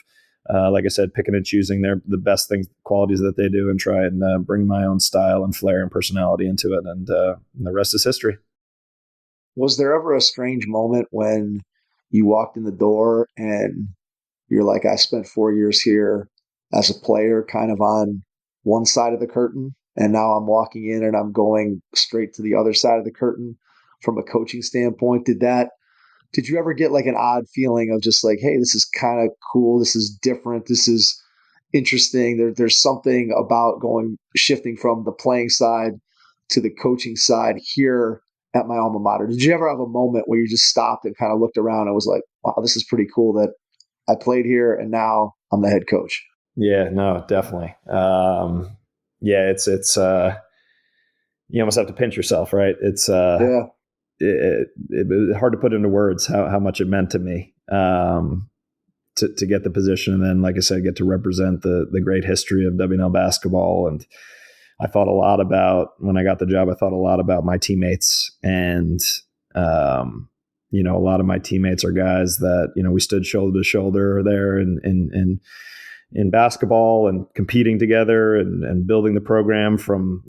like I said, picking and choosing the best things, qualities that they do, and try and bring my own style and flair and personality into it. And the rest is history. Was there ever a strange moment when you walked in the door and you're like, I spent 4 years here as a player, kind of on one side of the curtain, and now I'm walking in and I'm going straight to the other side of the curtain from a coaching standpoint? Did you ever get like an odd feeling of just like, hey, this is kind of cool, this is different, this is interesting, there's something about shifting from the playing side to the coaching side here at my alma mater? Did you ever have a moment where you just stopped and kind of looked around and was like, wow, this is pretty cool that I played here and now I'm the head coach? Yeah, no, definitely. Yeah, it's you almost have to pinch yourself, right? It's Yeah. it was hard to put into words how much it meant to me, to get the position, and then, like I said, get to represent the great history of WNL basketball. And I thought a lot about, when I got the job, I thought a lot about my teammates. And a lot of my teammates are guys that, we stood shoulder to shoulder there in basketball, and competing together, and building the program from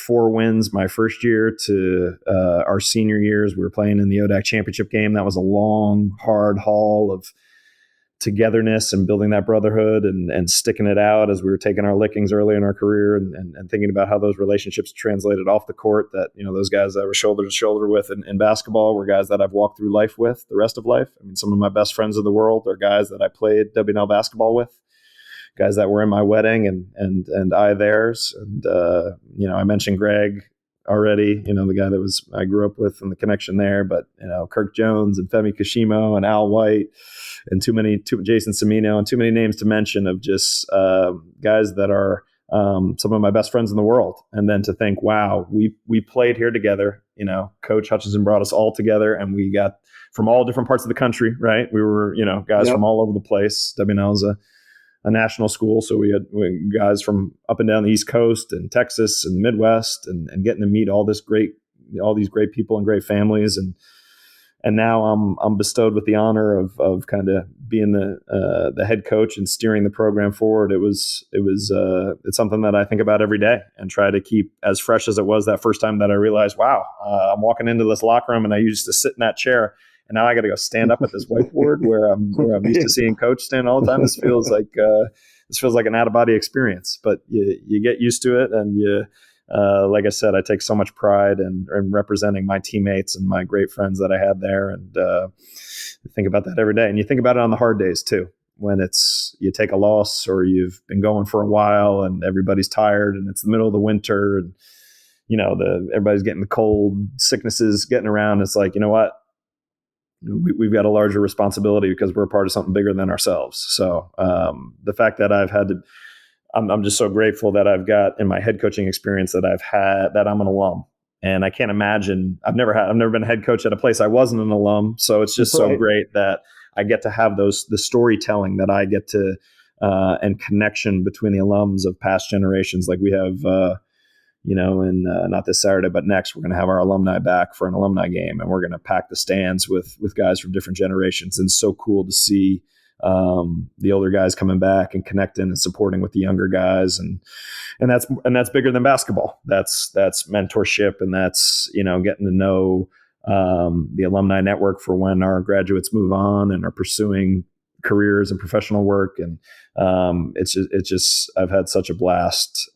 4 wins my first year to our senior years. We were playing in the ODAC championship game. That was a long, hard haul of togetherness and building that brotherhood, and sticking it out as we were taking our lickings early in our career, and thinking about how those relationships translated off the court. That those guys that I was shoulder to shoulder with in basketball were guys that I've walked through life with the rest of life. I mean, some of my best friends in the world are guys that I played WNL basketball with, guys that were in my wedding and I theirs. And I mentioned Greg already, the guy that I grew up with, and the connection there. But Kirk Jones and Femi Kashimo and Al White, and Jason Semino, and too many names to mention, of just guys that are some of my best friends in the world. And then to think, wow, we played here together. Coach Hutchinson brought us all together, and we got from all different parts of the country, right? We were guys from all over the place. WNL is a national school, so we had guys from up and down the East Coast and Texas and the Midwest, and getting to meet all these great people and great families. And now I'm bestowed with the honor of kind of being the head coach and steering the program forward. It's something that I think about every day, and try to keep as fresh as it was that first time that I realized, wow, I'm walking into this locker room, and I used to sit in that chair, and now I got to go stand up at this whiteboard where I'm used to seeing coach stand all the time. This feels like an out of body experience, but you get used to it, and like I said, I take so much pride in representing my teammates and my great friends that I had there, and think about that every day. And you think about it on the hard days too, when you take a loss, or you've been going for a while and everybody's tired, and it's the middle of the winter, and everybody's getting the cold, sicknesses getting around. It's like, you know what? We've got a larger responsibility because we're a part of something bigger than ourselves. So the fact that I'm just so grateful that I've got in my head coaching experience that I'm an alum. And I can't imagine, I've never been a head coach at a place I wasn't an alum. So it's just so great that I get to have the storytelling that I get to, and connection between the alums of past generations. Like we have, not this Saturday, but next, we're going to have our alumni back for an alumni game, and we're going to pack the stands with guys from different generations. And it's so cool to see the older guys coming back and connecting and supporting with the younger guys, and that's bigger than basketball. That's mentorship, and that's getting to know the alumni network for when our graduates move on and are pursuing careers and professional work. And it's just I've had such a blast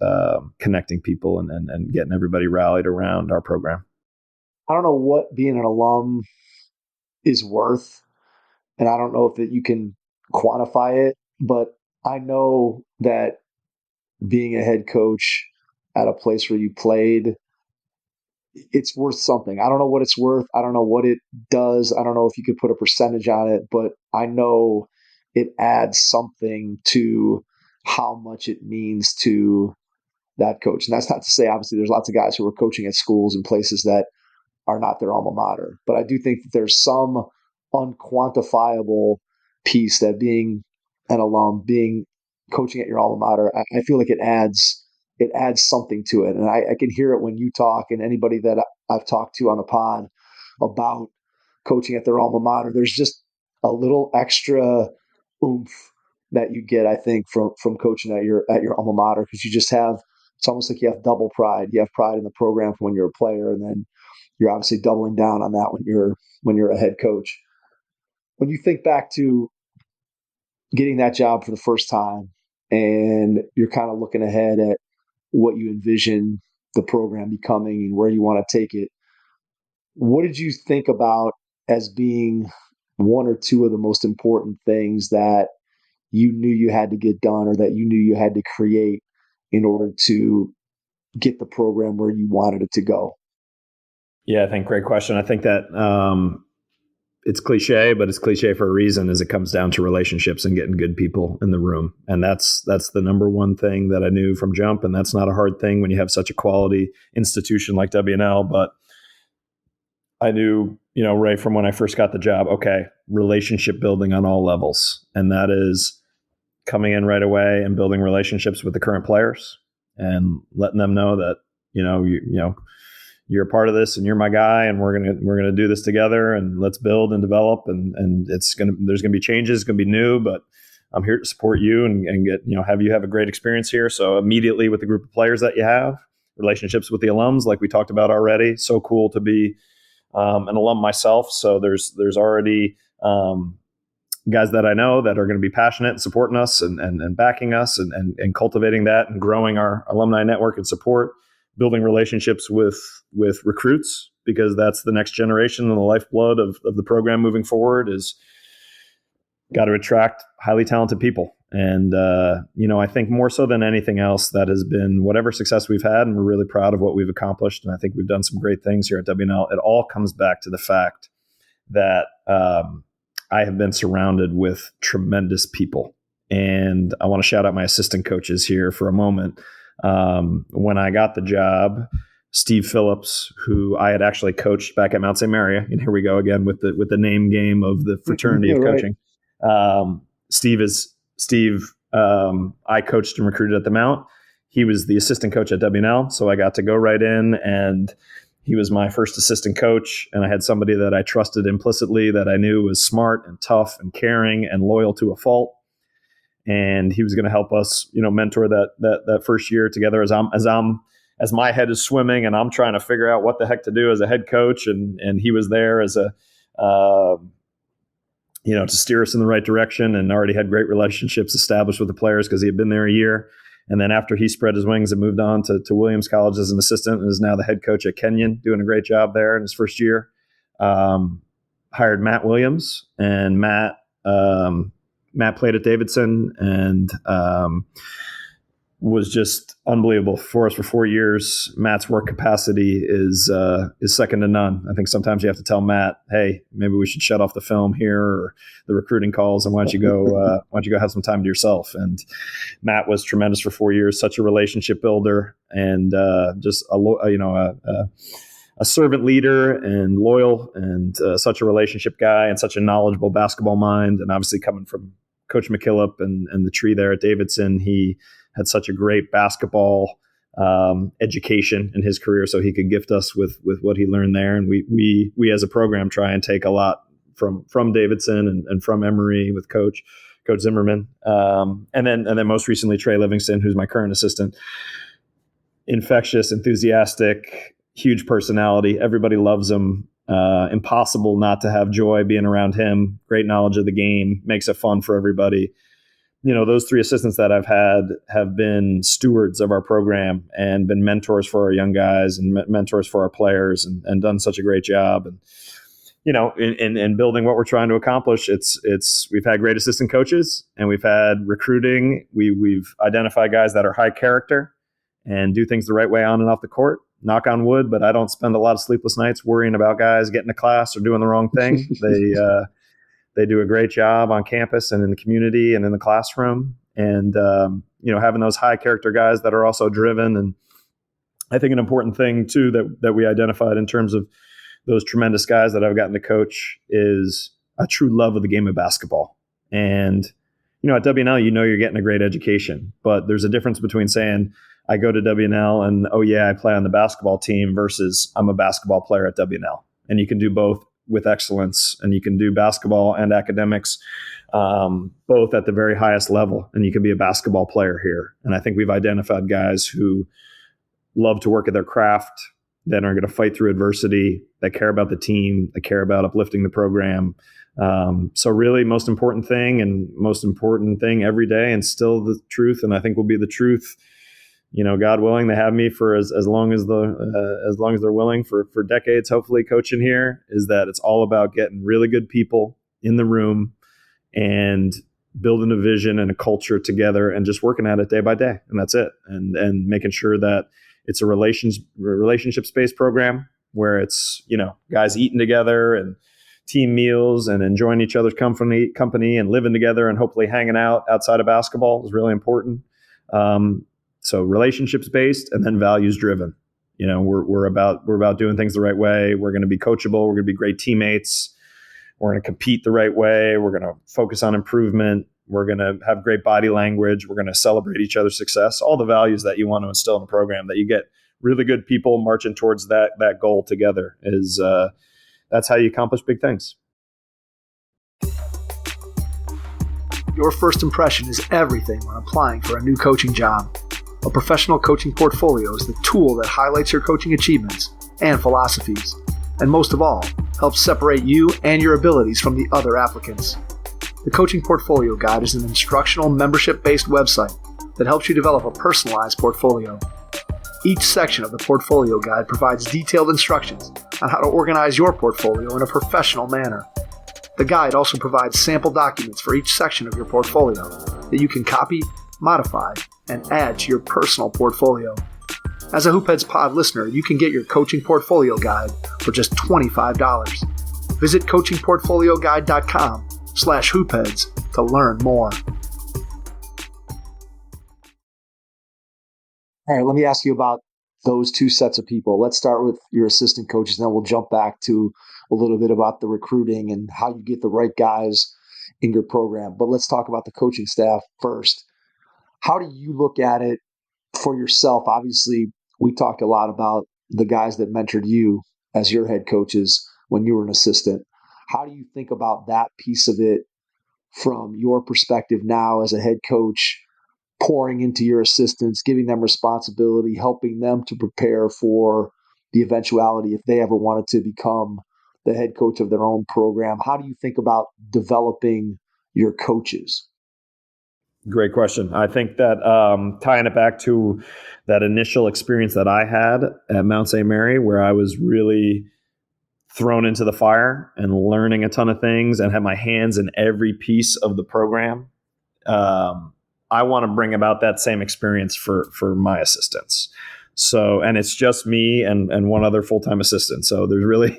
connecting people and getting everybody rallied around our program. I don't know what being an alum is worth, and I don't know if you can quantify it, but I know that being a head coach at a place where you played, it's worth something. I don't know what it's worth. I don't know what it does. I don't know if you could put a percentage on it, but I know it adds something to how much it means to that coach. And that's not to say, obviously, there's lots of guys who are coaching at schools and places that are not their alma mater. But I do think that there's some unquantifiable piece that being an alum, being coaching at your alma mater, I feel like it adds something to it. And I can hear it when you talk, and anybody that I've talked to on the pod about coaching at their alma mater. There's just a little extra oomph that you get, I think, from coaching at your alma mater, because you just have, it's almost like you have double pride. You have pride in the program from when you're a player, and then you're obviously doubling down on that when you're a head coach. When you think back to getting that job for the first time, and you're kind of looking ahead at what you envision the program becoming and where you want to take it, what did you think about as being one or two of the most important things that you knew you had to get done, or that you knew you had to create in order to get the program where you wanted it to go? Yeah, I think great question. I think that it's cliche, but it's cliche for a reason, as it comes down to relationships and getting good people in the room. And that's the number one thing that I knew from jump. And that's not a hard thing when you have such a quality institution like WNL. But I knew, right from when I first got the job, okay, relationship building on all levels. And that is coming in right away and building relationships with the current players and letting them know that, you're a part of this and you're my guy, and we're gonna do this together, and let's build and develop, and there's gonna be changes, it's gonna be new, but I'm here to support you and get, have you have a great experience here. So immediately with the group of players that you have, relationships with the alums, like we talked about already, so cool to be an alum myself. So there's already guys that I know that are going to be passionate and supporting us and backing us and cultivating that and growing our alumni network and support, building relationships with recruits, because that's the next generation and the lifeblood of the program moving forward. Is got to attract highly talented people. And, I think more so than anything else, that has been whatever success we've had, and we're really proud of what we've accomplished. And I think we've done some great things here at WNL. It all comes back to the fact that I have been surrounded with tremendous people. And I want to shout out my assistant coaches here for a moment. When I got the job, Steve Phillips, who I had actually coached back at Mount St. Mary, and here we go again with the name game of the fraternity of coaching. Steve. I coached and recruited at the Mount. He was the assistant coach at WNL, so I got to go right in, and he was my first assistant coach. And I had somebody that I trusted implicitly, that I knew was smart and tough and caring and loyal to a fault. And he was going to help us, mentor that first year together as my head is swimming and I'm trying to figure out what the heck to do as a head coach. And he was there as to steer us in the right direction, and already had great relationships established with the players because he had been there a year. And then after he spread his wings and moved on to Williams College as an assistant, and is now the head coach at Kenyon, doing a great job there in his first year. Hired Matt Williams, and Matt played at Davidson and was just unbelievable for us for 4 years. Matt's work capacity is second to none. I think sometimes you have to tell Matt, hey, maybe we should shut off the film here or the recruiting calls, and why don't you go have some time to yourself. And Matt was tremendous for 4 years, such a relationship builder, and just a servant leader and loyal, and such a relationship guy, and such a knowledgeable basketball mind. And obviously coming from Coach McHugh and the tree there at Davidson, he had such a great basketball education in his career, so he could gift us with what he learned there. And we as a program try and take a lot from Davidson and from Emory with Coach Zimmerman, and then most recently Trey Livingston, who's my current assistant. Infectious, enthusiastic, huge personality. Everybody loves him. Impossible not to have joy being around him. Great knowledge of the game, makes it fun for everybody. Those three assistants that I've had have been stewards of our program and been mentors for our young guys and mentors for our players, and done such a great job. And, in building what we're trying to accomplish, we've had great assistant coaches and we've had recruiting. We've identified guys that are high character and do things the right way on and off the court. Knock on wood, but I don't spend a lot of sleepless nights worrying about guys getting to class or doing the wrong thing. They do a great job on campus and in the community and in the classroom. And having those high character guys that are also driven. And I think an important thing too that we identified in terms of those tremendous guys that I've gotten to coach is a true love of the game of basketball. And, at WNL, you're getting a great education, but there's a difference between saying I go to WNL and, oh yeah, I play on the basketball team versus I'm a basketball player at WNL. And you can do both with excellence, and you can do basketball and academics, both at the very highest level. And you can be a basketball player here. And I think we've identified guys who love to work at their craft, that are going to fight through adversity, that care about the team, that care about uplifting the program. So really most important thing every day, and still the truth. And I think will be the truth, God willing, they have me for as long as they're willing for decades, hopefully coaching here, is that it's all about getting really good people in the room and building a vision and a culture together and just working at it day by day. And that's it. And making sure that it's a relationship-based program where it's, guys eating together and team meals and enjoying each other's company and living together and hopefully hanging out outside of basketball is really important. So relationships-based and then values-driven. We're about doing things the right way. We're going to be coachable. We're going to be great teammates. We're going to compete the right way. We're going to focus on improvement. We're going to have great body language. We're going to celebrate each other's success. All the values that you want to instill in a program, that you get really good people marching towards that goal together, is that's how you accomplish big things. Your first impression is everything when applying for a new coaching job. A professional coaching portfolio is the tool that highlights your coaching achievements and philosophies, and most of all, helps separate you and your abilities from the other applicants. The Coaching Portfolio Guide is an instructional, membership-based website that helps you develop a personalized portfolio. Each section of the Portfolio Guide provides detailed instructions on how to organize your portfolio in a professional manner. The guide also provides sample documents for each section of your portfolio that you can copy, modify, and add to your personal portfolio. As a Hoopheads Pod listener, you can get your Coaching Portfolio Guide for just $25. Visit coachingportfolioguide.com/hoopheads to learn more. All right, let me ask you about those two sets of people. Let's start with your assistant coaches, and then we'll jump back to a little bit about the recruiting and how you get the right guys in your program. But let's talk about the coaching staff first. How do you look at it for yourself? Obviously, we talked a lot about the guys that mentored you as your head coaches when you were an assistant. How do you think about that piece of it from your perspective now as a head coach, pouring into your assistants, giving them responsibility, helping them to prepare for the eventuality if they ever wanted to become the head coach of their own program? How do you think about developing your coaches? Great question. I think that tying it back to that initial experience that I had at Mount St. Mary, where I was really thrown into the fire and learning a ton of things and had my hands in every piece of the program, I want to bring about that same experience for my assistants. So, and it's just me and one other full-time assistant. So there's really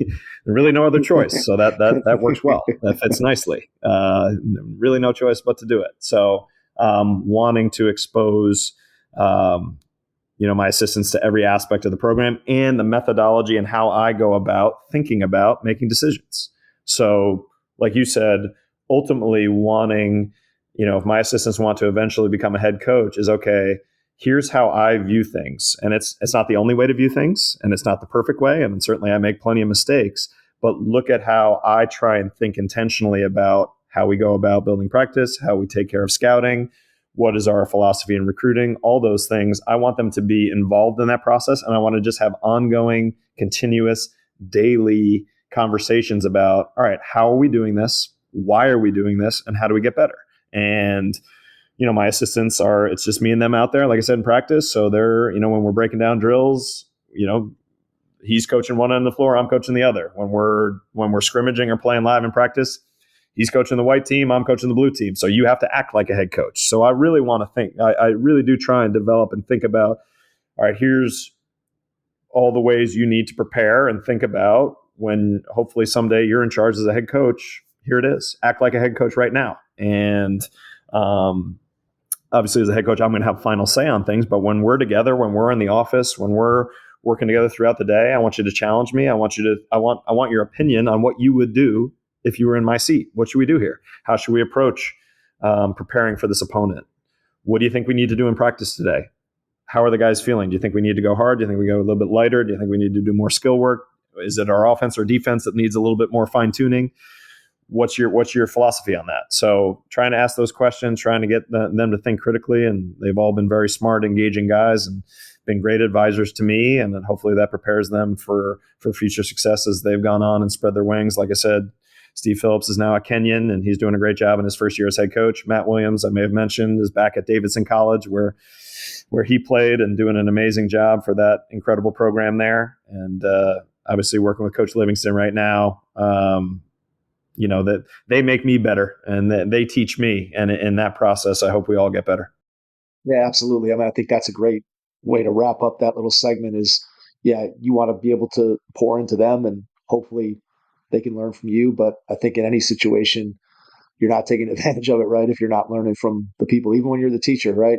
no other choice. So that works well. That fits nicely. Really no choice but to do it. So wanting to expose, my assistants to every aspect of the program and the methodology and how I go about thinking about making decisions. So like you said, ultimately wanting, if my assistants want to eventually become a head coach, is okay, here's how I view things. And it's not the only way to view things, and it's not the perfect way. And certainly I make plenty of mistakes, but look at how I try and think intentionally about how we go about building practice, how we take care of scouting, what is our philosophy in recruiting, all those things. I want them to be involved in that process. And I want to just have ongoing, continuous, daily conversations about, all right, how are we doing this? Why are we doing this? And how do we get better? And, my assistants it's just me and them out there, like I said, in practice. So they're, when we're breaking down drills, he's coaching one end of the floor, I'm coaching the other. When we're scrimmaging or playing live in practice, he's coaching the white team, I'm coaching the blue team. So you have to act like a head coach. So I really want to think, I really do try and develop and think about, all right, here's all the ways you need to prepare and think about when hopefully someday you're in charge as a head coach. Here it is. Act like a head coach right now. And obviously as a head coach, I'm going to have final say on things. But when we're together, when we're in the office, when we're working together throughout the day, I want you to challenge me. I want your opinion on what you would do if you were in my seat. What should we do here? How should we approach preparing for this opponent? What do you think we need to do in practice today? How are the guys feeling? Do you think we need to go hard? Do you think we go a little bit lighter? Do you think we need to do more skill work? Is it our offense or defense that needs a little bit more fine tuning? What's your philosophy on that? So trying to ask those questions, trying to get them to think critically, and they've all been very smart, engaging guys and been great advisors to me. And then hopefully that prepares them for future success as they've gone on and spread their wings. Like I said, Steve Phillips is now at Kenyon, and he's doing a great job in his first year as head coach. Matt Williams, I may have mentioned, is back at Davidson College where he played and doing an amazing job for that incredible program there. And obviously working with Coach Livingston right now, that they make me better and they teach me. And in that process, I hope we all get better. Yeah, absolutely. I mean, I think that's a great way to wrap up that little segment is, you want to be able to pour into them and hopefully they can learn from you. But I think in any situation, you're not taking advantage of it, right? If you're not learning from the people, even when you're the teacher, right?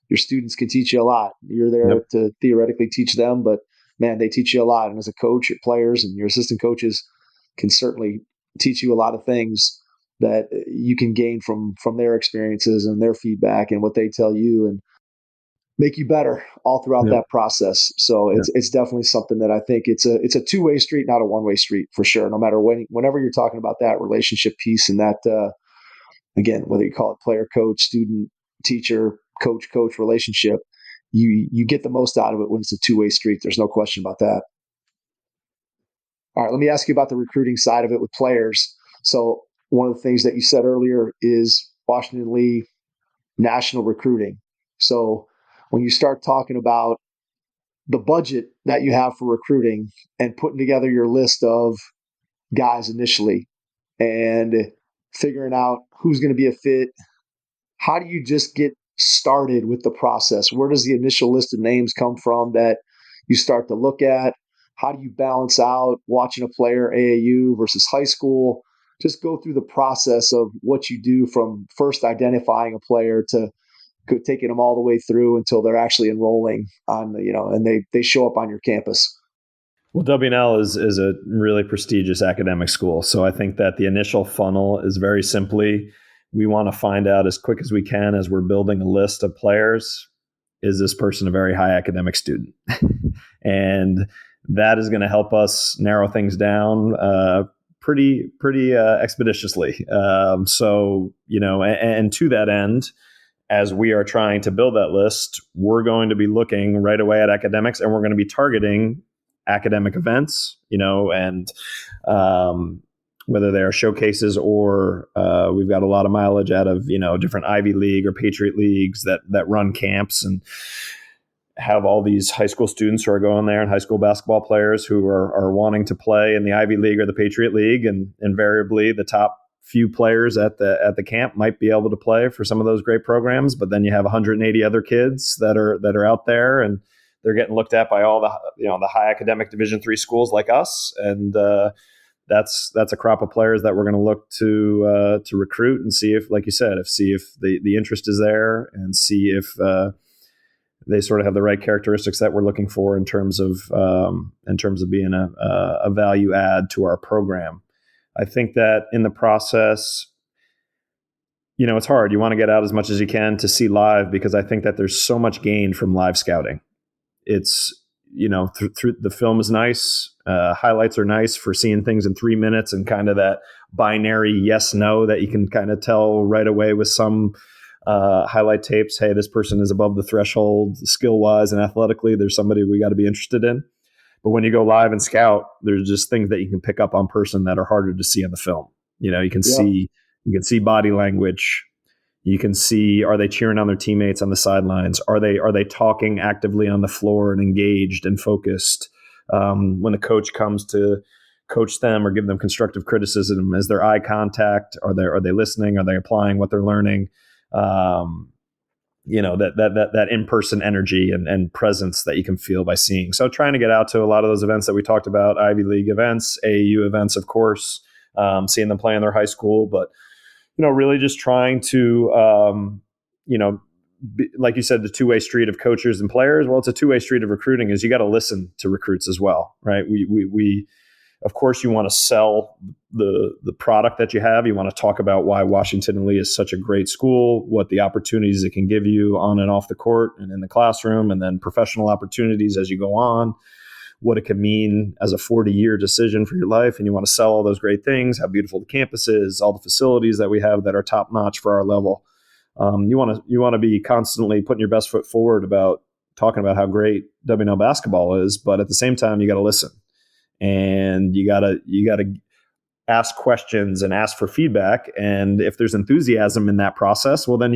Your students can teach you a lot. You're there to theoretically teach them, but man, they teach you a lot. And as a coach, your players and your assistant coaches can certainly teach you a lot of things that you can gain from their experiences and their feedback and what they tell you and make you better all throughout that process. So it's definitely something that I think it's a two-way street, not a one-way street for sure. No matter whenever you're talking about that relationship piece and that, again, whether you call it player, coach, student, teacher, coach relationship, you get the most out of it when it's a two-way street. There's no question about that. All right, let me ask you about the recruiting side of it with players. So one of the things that you said earlier is Washington Lee national recruiting. So when you start talking about the budget that you have for recruiting and putting together your list of guys initially and figuring out who's going to be a fit, how do you just get started with the process? Where does the initial list of names come from that you start to look at? How do you balance out watching a player AAU versus high school? Just go through the process of what you do from first identifying a player to taking them all the way through until they're actually enrolling on, and they show up on your campus. Well, W&L is a really prestigious academic school. So I think that the initial funnel is very simply, we want to find out as quick as we can as we're building a list of players, is this person a very high academic student? And that is going to help us narrow things down pretty expeditiously. And to that end, as we are trying to build that list, we're going to be looking right away at academics, and we're going to be targeting academic events, and whether they are showcases or we've got a lot of mileage out of, different Ivy League or Patriot Leagues that run camps and have all these high school students who are going there and high school basketball players who are wanting to play in the Ivy League or the Patriot League. And invariably the top few players at the camp might be able to play for some of those great programs, but then you have 180 other kids that are out there and they're getting looked at by all the high academic Division III schools like us. And that's a crop of players that we're going to look to recruit and see if, like you said, if the interest is there and see if they sort of have the right characteristics that we're looking for in terms of being a value add to our program. I think that in the process, it's hard. You want to get out as much as you can to see live because I think that there's so much gained from live scouting. It's, through the film is nice. Highlights are nice for seeing things in 3 minutes and kind of that binary yes, no that you can kind of tell right away with some highlight tapes. Hey, this person is above the threshold skill wise and athletically. There's somebody we got to be interested in. But when you go live and scout, there's just things that you can pick up on person that are harder to see in the film. You can see body language. You can see, are they cheering on their teammates on the sidelines? Are they talking actively on the floor and engaged and focused? when the coach comes to coach them or give them constructive criticism? Is there eye contact? Are they listening? Are they applying what they're learning? That in-person energy and presence that you can feel by seeing. So trying to get out to a lot of those events that we talked about, Ivy League events, AAU events, of course, seeing them play in their high school, but, really just trying to, like you said, the two-way street of coaches and players. Well, it's a two-way street of recruiting is you got to listen to recruits as well, right? We of course, you want to sell the product that you have. You want to talk about why Washington and Lee is such a great school, what the opportunities it can give you on and off the court and in the classroom, and then professional opportunities as you go on, what it can mean as a 40-year decision for your life. And you want to sell all those great things, how beautiful the campus is, all the facilities that we have that are top-notch for our level. You want to be constantly putting your best foot forward about talking about how great WNL basketball is, but at the same time, you got to listen. And you gotta ask questions and ask for feedback. And if there's enthusiasm in that process, well, then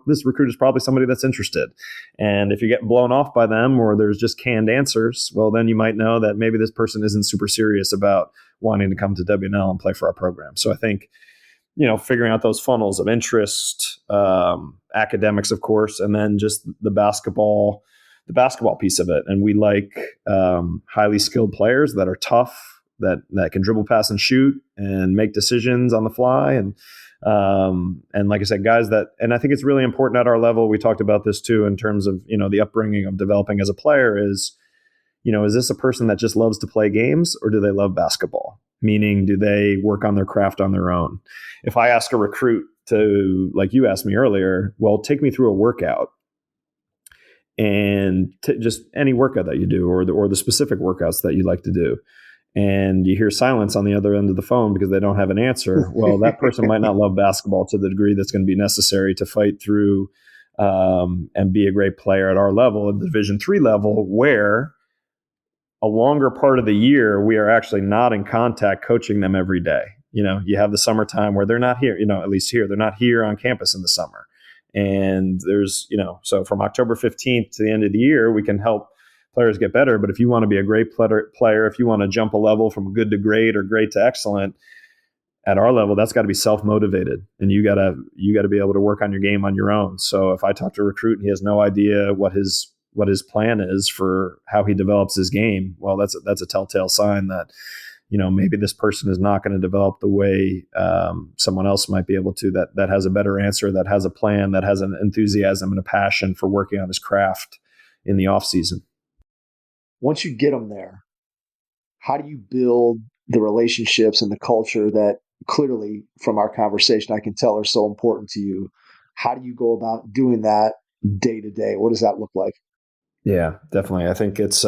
this recruit is probably somebody that's interested. And if you're getting blown off by them or there's just canned answers, well, then you might know that maybe this person isn't super serious about wanting to come to WNL and play for our program. So I think, figuring out those funnels of interest, academics, of course, and then just the basketball piece of it. And we like highly skilled players that are tough, that can dribble, pass, and shoot and make decisions on the fly. And like I said, guys and I think it's really important at our level. We talked about this too, in terms of, the upbringing of developing as a player is this a person that just loves to play games or do they love basketball? Meaning, do they work on their craft on their own? If I ask a recruit to, like you asked me earlier, well, take me through a workout, and just any workout that you do or the specific workouts that you like to do. And you hear silence on the other end of the phone because they don't have an answer. Well, that person might not love basketball to the degree that's going to be necessary to fight through and be a great player at our level, at the Division III level, where a longer part of the year, we are actually not in contact coaching them every day. You have the summertime where they're not here, at least here, they're not here on campus in the summer. And there's, so from October 15th to the end of the year, we can help players get better. But if you want to be a great player, if you want to jump a level from good to great or great to excellent at our level, that's got to be self-motivated. And you got to be able to work on your game on your own. So if I talk to a recruit and he has no idea what his plan is for how he develops his game, well, that's a telltale sign that, maybe this person is not going to develop the way someone else might be able to, that has a better answer, that has a plan, that has an enthusiasm and a passion for working on his craft in the off season. Once you get them there, how do you build the relationships and the culture that clearly from our conversation I can tell are so important to you? How do you go about doing that day to day? What does that look like? Yeah, definitely. I think it's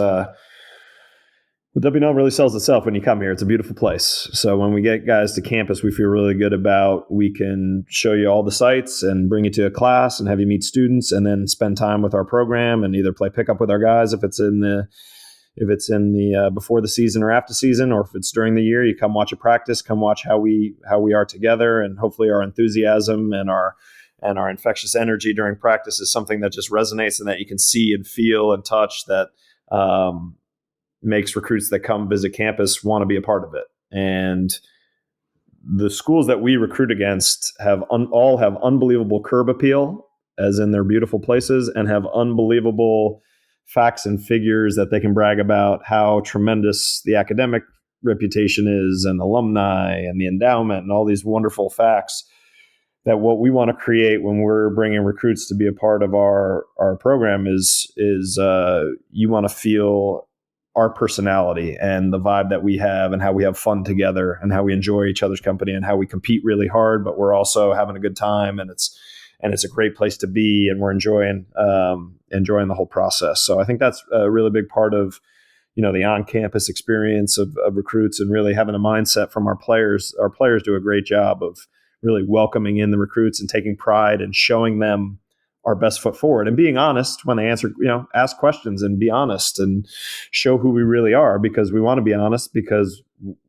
WNL really sells itself when you come here. It's a beautiful place. So when we get guys to campus, we feel really good about, we can show you all the sites and bring you to a class and have you meet students and then spend time with our program and either play pickup with our guys if it's in the before the season or after season, or if it's during the year, you come watch a practice, come watch how we are together, and hopefully our enthusiasm and our infectious energy during practice is something that just resonates and that you can see and feel and touch, that makes recruits that come visit campus want to be a part of it. And the schools that we recruit against all have unbelievable curb appeal, as in they're beautiful places, and have unbelievable facts and figures that they can brag about how tremendous the academic reputation is and alumni and the endowment and all these wonderful facts, that what we want to create when we're bringing recruits to be a part of our program is you want to feel our personality and the vibe that we have and how we have fun together and how we enjoy each other's company and how we compete really hard, but we're also having a good time, and it's a great place to be, and we're enjoying the whole process. So I think that's a really big part of, the on-campus experience of recruits, and really having a mindset from our players. Our players do a great job of really welcoming in the recruits and taking pride and showing them our best foot forward and being honest when they answer, ask questions and be honest and show who we really are, because we want to be honest because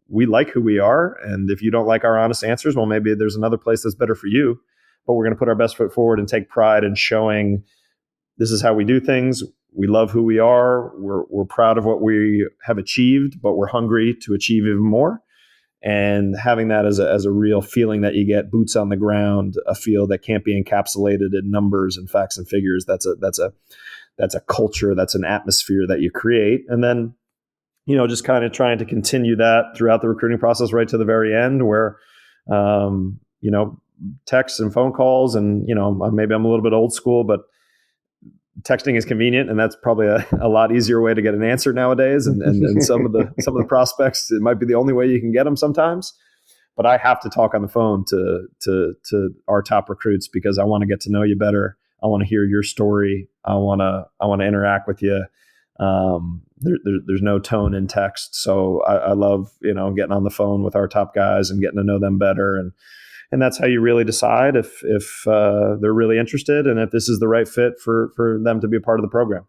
we like who we are. And if you don't like our honest answers, well, maybe there's another place that's better for you, but we're going to put our best foot forward and take pride in showing this is how we do things. we love who we are. We're proud of what we have achieved, but we're hungry to achieve even more. And having that as a real feeling that you get boots on the ground, a feel that can't be encapsulated in numbers and facts and figures. That's a culture. That's an atmosphere that you create. And then, just kind of trying to continue that throughout the recruiting process right to the very end where, texts and phone calls and, maybe I'm a little bit old school, but texting is convenient, and that's probably a lot easier way to get an answer nowadays. And some of the prospects, it might be the only way you can get them sometimes. But I have to talk on the phone to our top recruits because I want to get to know you better. I want to hear your story. I want to interact with you. There's no tone in text, so I love getting on the phone with our top guys and getting to know them better, and that's how you really decide if they're really interested and if this is the right fit for them to be a part of the program.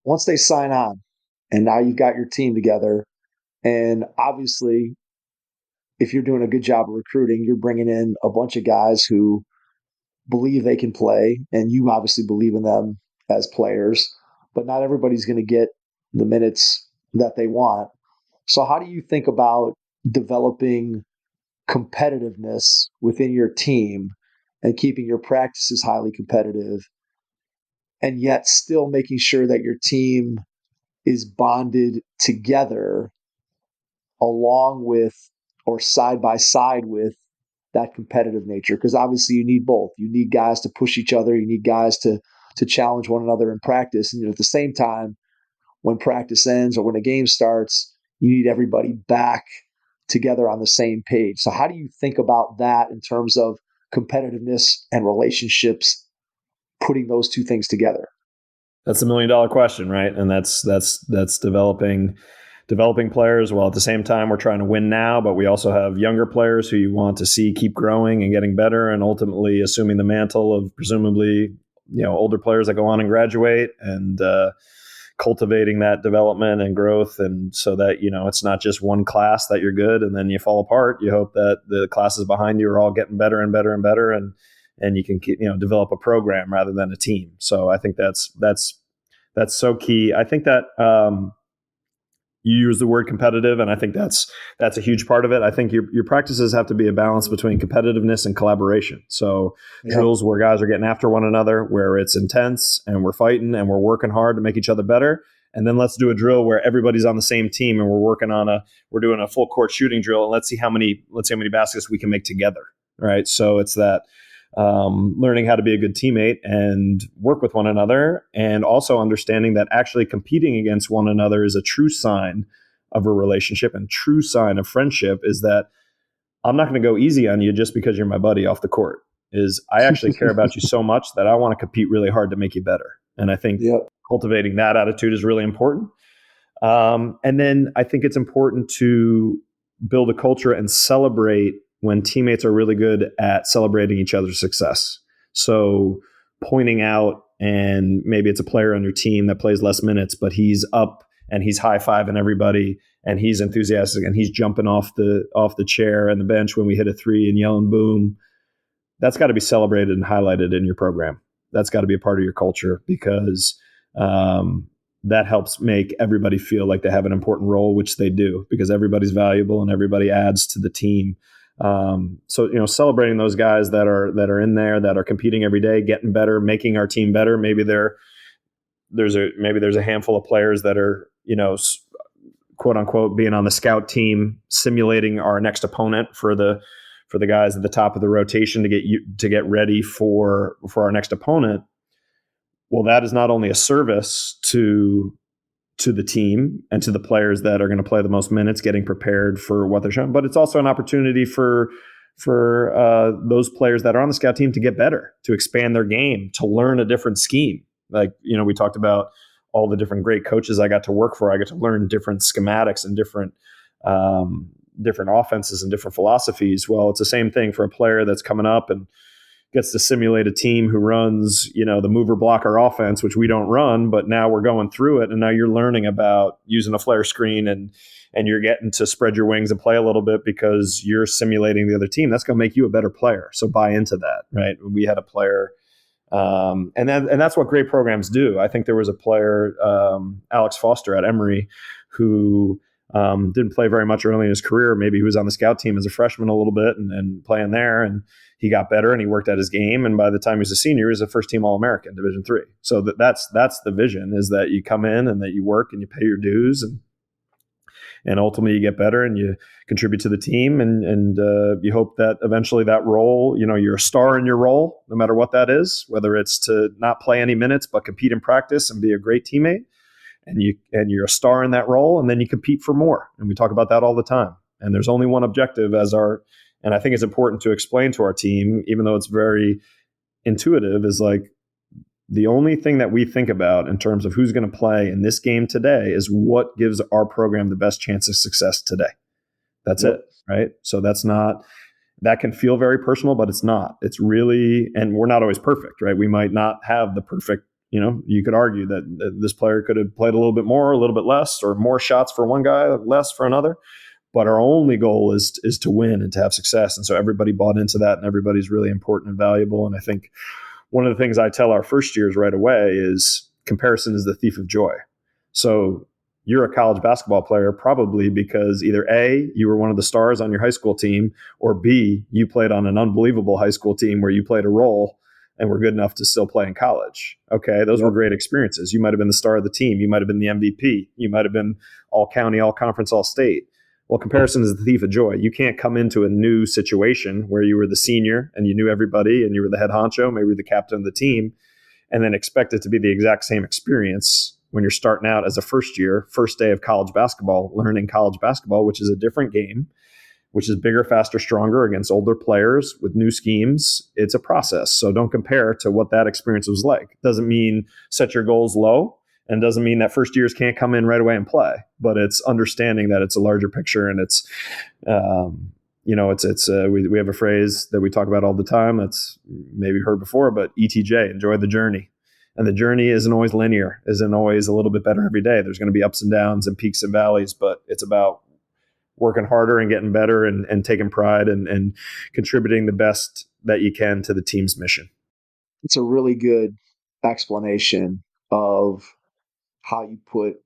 Once they sign on, and now you've got your team together, and obviously, if you're doing a good job of recruiting, you're bringing in a bunch of guys who believe they can play, and you obviously believe in them as players, but not everybody's going to get the minutes that they want. So how do you think about developing competitiveness within your team and keeping your practices highly competitive, and yet still making sure that your team is bonded together along with or side by side with that competitive nature? Because obviously you need both. You need guys to push each other. You need guys to challenge one another in practice. And at the same time, when practice ends or when a game starts, you need everybody back together on the same page. So how do you think about that in terms of competitiveness and relationships, putting those two things together? That's $1 million question, right? And that's developing players while at the same time we're trying to win now, but we also have younger players who you want to see keep growing and getting better, and ultimately assuming the mantle of presumably older players that go on and graduate, and cultivating that development and growth, and so that it's not just one class that you're good and then you fall apart. You hope that the classes behind you are all getting better and better and better, and you can develop a program rather than a team. So I think that's so key. I think that you use the word competitive, and I think that's a huge part of it. I think your practices have to be a balance between competitiveness and collaboration. So drills where guys are getting after one another, where it's intense and we're fighting and we're working hard to make each other better. And then let's do a drill where everybody's on the same team and we're doing a full court shooting drill, and let's see how many baskets we can make together. Right. So it's that learning how to be a good teammate and work with one another, and also understanding that actually competing against one another is a true sign of a relationship, and true sign of friendship is that I'm not going to go easy on you just because you're my buddy off the court. Is I actually care about you so much that I want to compete really hard to make you better. And I think cultivating that attitude is really important. And then I think it's important to build a culture and celebrate when teammates are really good at celebrating each other's success. So pointing out, and maybe it's a player on your team that plays less minutes, but he's up and he's high-fiving everybody and he's enthusiastic and he's jumping off the chair and the bench when we hit a three and yelling boom. That's got to be celebrated and highlighted in your program. That's got to be a part of your culture, because that helps make everybody feel like they have an important role, which they do, because everybody's valuable and everybody adds to the team. So celebrating those guys that are in there, that are competing every day, getting better, making our team better. Maybe there's a handful of players that are quote unquote being on the scout team, simulating our next opponent for the guys at the top of the rotation to get ready for our next opponent. Well, that is not only a service to the team and to the players that are going to play the most minutes, getting prepared for what they're showing, but it's also an opportunity for those players that are on the scout team to get better, to expand their game, to learn a different scheme. Like, we talked about all the different great coaches I got to work for. I got to learn different schematics and different offenses and different philosophies. Well, it's the same thing for a player that's coming up and gets to simulate a team who runs, the mover blocker offense, which we don't run, but now we're going through it. And now you're learning about using a flare screen and you're getting to spread your wings and play a little bit because you're simulating the other team. That's going to make you a better player. So buy into that, right? We had a player And that's what great programs do. I think there was a player, Alex Foster at Emory, who didn't play very much early in his career. Maybe he was on the scout team as a freshman a little bit and playing there, and he got better and he worked at his game. And by the time he was a senior, he was a first-team All-American, Division III. So that's the vision, is that you come in and that you work and you pay your dues, and ultimately you get better and you contribute to the team, and you hope that eventually that role, you're a star in your role, no matter what that is, whether it's to not play any minutes but compete in practice and be a great teammate, and you're a star in that role, and then you compete for more. And we talk about that all the time. And there's only one objective and I think it's important to explain to our team, even though it's very intuitive, is like, the only thing that we think about in terms of who's going to play in this game today is what gives our program the best chance of success today. That's it, right? So that can feel very personal, but it's not. It's really, and we're not always perfect, right? We might not have the perfect, you could argue that this player could have played a little bit more, a little bit less, or more shots for one guy, less for another. But our only goal is to win and to have success. And so everybody bought into that, and everybody's really important and valuable. And I think one of the things I tell our first years right away is comparison is the thief of joy. So you're a college basketball player probably because either A, you were one of the stars on your high school team, or B, you played on an unbelievable high school team where you played a role and were good enough to still play in college. Okay, those were great experiences. You might have been the star of the team. You might have been the MVP. You might have been all county, all conference, all state. Well, comparison is the thief of joy. You can't come into a new situation where you were the senior and you knew everybody and you were the head honcho, maybe the captain of the team, and then expect it to be the exact same experience when you're starting out as a first day of college basketball, learning college basketball, which is a different game, which is bigger, faster, stronger against older players with new schemes. It's a process. So don't compare to what that experience was like. Doesn't mean set your goals low. And doesn't mean that first years can't come in right away and play, but it's understanding that it's a larger picture, and it's, we have a phrase that we talk about all the time that's maybe heard before, but ETJ, enjoy the journey. And the journey isn't always linear, isn't always a little bit better every day. There's going to be ups and downs and peaks and valleys, but it's about working harder and getting better and taking pride and contributing the best that you can to the team's mission. It's a really good explanation of how you put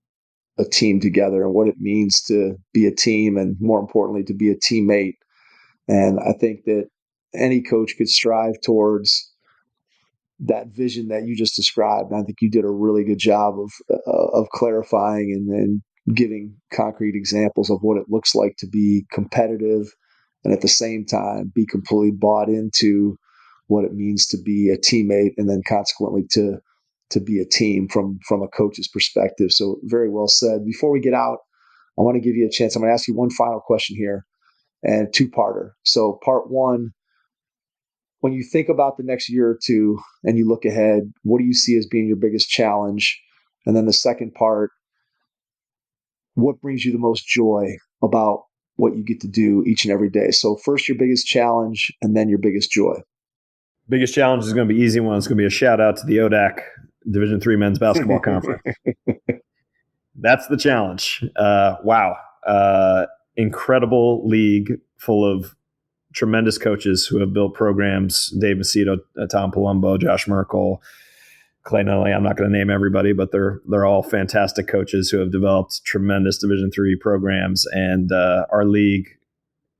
a team together and what it means to be a team, and more importantly, to be a teammate. And I think that any coach could strive towards that vision that you just described. And I think you did a really good job of clarifying and giving concrete examples of what it looks like to be competitive and at the same time be completely bought into what it means to be a teammate, and then consequently to be a team from a coach's perspective. So very well said. Before we get out, I want to give you a chance. I'm going to ask you one final question here, and two-parter. So part one, when you think about the next year or two and you look ahead, what do you see as being your biggest challenge? And then the second part, what brings you the most joy about what you get to do each and every day? So first, your biggest challenge, and then your biggest joy. Biggest challenge is going to be easy one. It's going to be a shout out to the ODAC Division III Men's Basketball Conference. That's the challenge. Wow. Incredible league full of tremendous coaches who have built programs. Dave Macedo, Tom Palumbo, Josh Merkel, Clay Nunnally. I'm not going to name everybody, but they're all fantastic coaches who have developed tremendous Division III programs. And our league,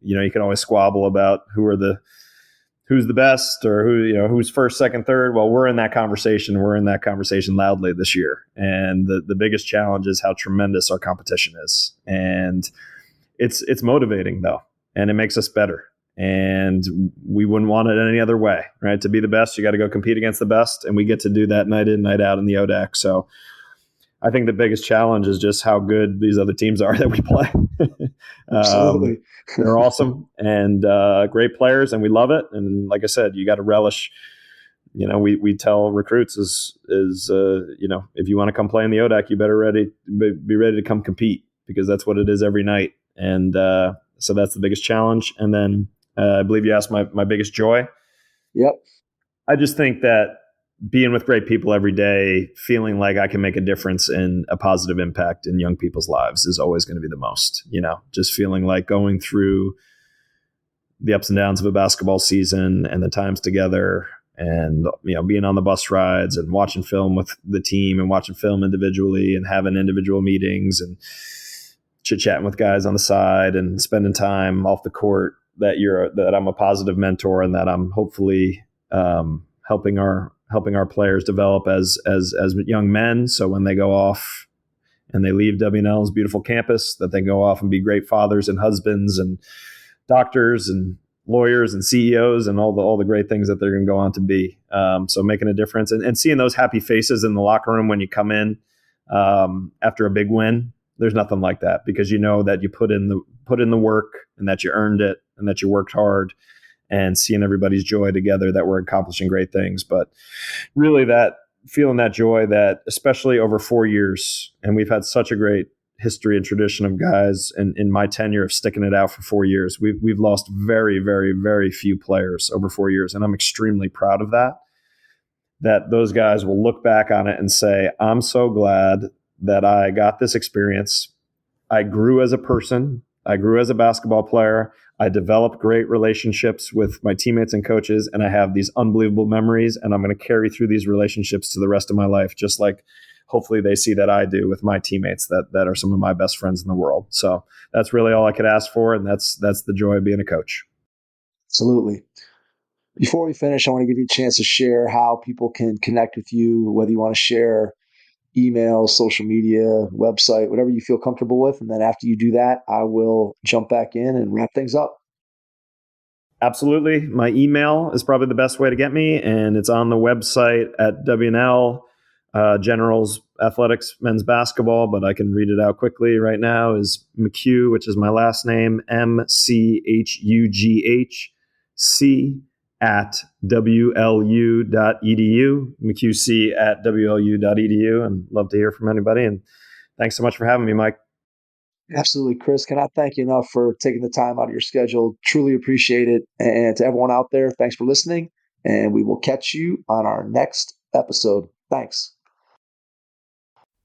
you can always squabble about who's the best, or who's first, second, third. Well, we're in that conversation. We're in that conversation loudly this year. And the biggest challenge is how tremendous our competition is. And it's motivating though. And it makes us better. And we wouldn't want it any other way, right? To be the best, you got to go compete against the best. And we get to do that night in, night out in the ODAC. So I think the biggest challenge is just how good these other teams are that we play. Absolutely. They're awesome and great players, and we love it. And like I said, you got to relish. We tell recruits is if you want to come play in the ODAC, you better be ready to come compete, because that's what it is every night. And so that's the biggest challenge. And then I believe you asked my biggest joy. Yep. I just think that being with great people every day, feeling like I can make a difference and a positive impact in young people's lives is always going to be the most, just feeling like going through the ups and downs of a basketball season and the times together, and, being on the bus rides and watching film with the team and watching film individually and having individual meetings and chit-chatting with guys on the side and spending time off the court, that I'm a positive mentor and that I'm hopefully helping our players develop as young men. So when they go off and they leave W&L's beautiful campus, that they go off and be great fathers and husbands and doctors and lawyers and CEOs and all the great things that they're going to go on to be. So making a difference and seeing those happy faces in the locker room when you come in after a big win, there's nothing like that, because you know that you put in the work and that you earned it and that you worked hard, and seeing everybody's joy together that we're accomplishing great things. But really that feeling that joy, that especially over 4 years, and we've had such a great history and tradition of guys in my tenure of sticking it out for 4 years. We've lost very, very, very few players over 4 years. And I'm extremely proud of that those guys will look back on it and say, I'm so glad that I got this experience. I grew as a person. I grew as a basketball player. I developed great relationships with my teammates and coaches, and I have these unbelievable memories, and I'm going to carry through these relationships to the rest of my life, just like hopefully they see that I do with my teammates that are some of my best friends in the world. So that's really all I could ask for, and that's the joy of being a coach. Absolutely. Before we finish, I want to give you a chance to share how people can connect with you, whether you want to share email, social media, website, whatever you feel comfortable with. And then after you do that, I will jump back in and wrap things up. Absolutely. My email is probably the best way to get me, and it's on the website at W&L, Generals Athletics Men's Basketball, but I can read it out quickly right now, is McHugh, which is my last name, MCHUGHC at WLU.edu, McHughC at WLU.edu, and love to hear from anybody. And thanks so much for having me, Mike. Absolutely, Chris. Cannot thank you enough for taking the time out of your schedule. Truly appreciate it. And to everyone out there, thanks for listening. And we will catch you on our next episode. Thanks.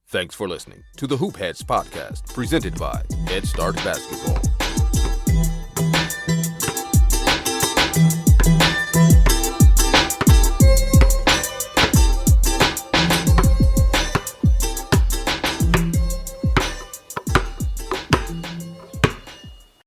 Thanks for listening to the Hoop Heads podcast, presented by Head Start Basketball.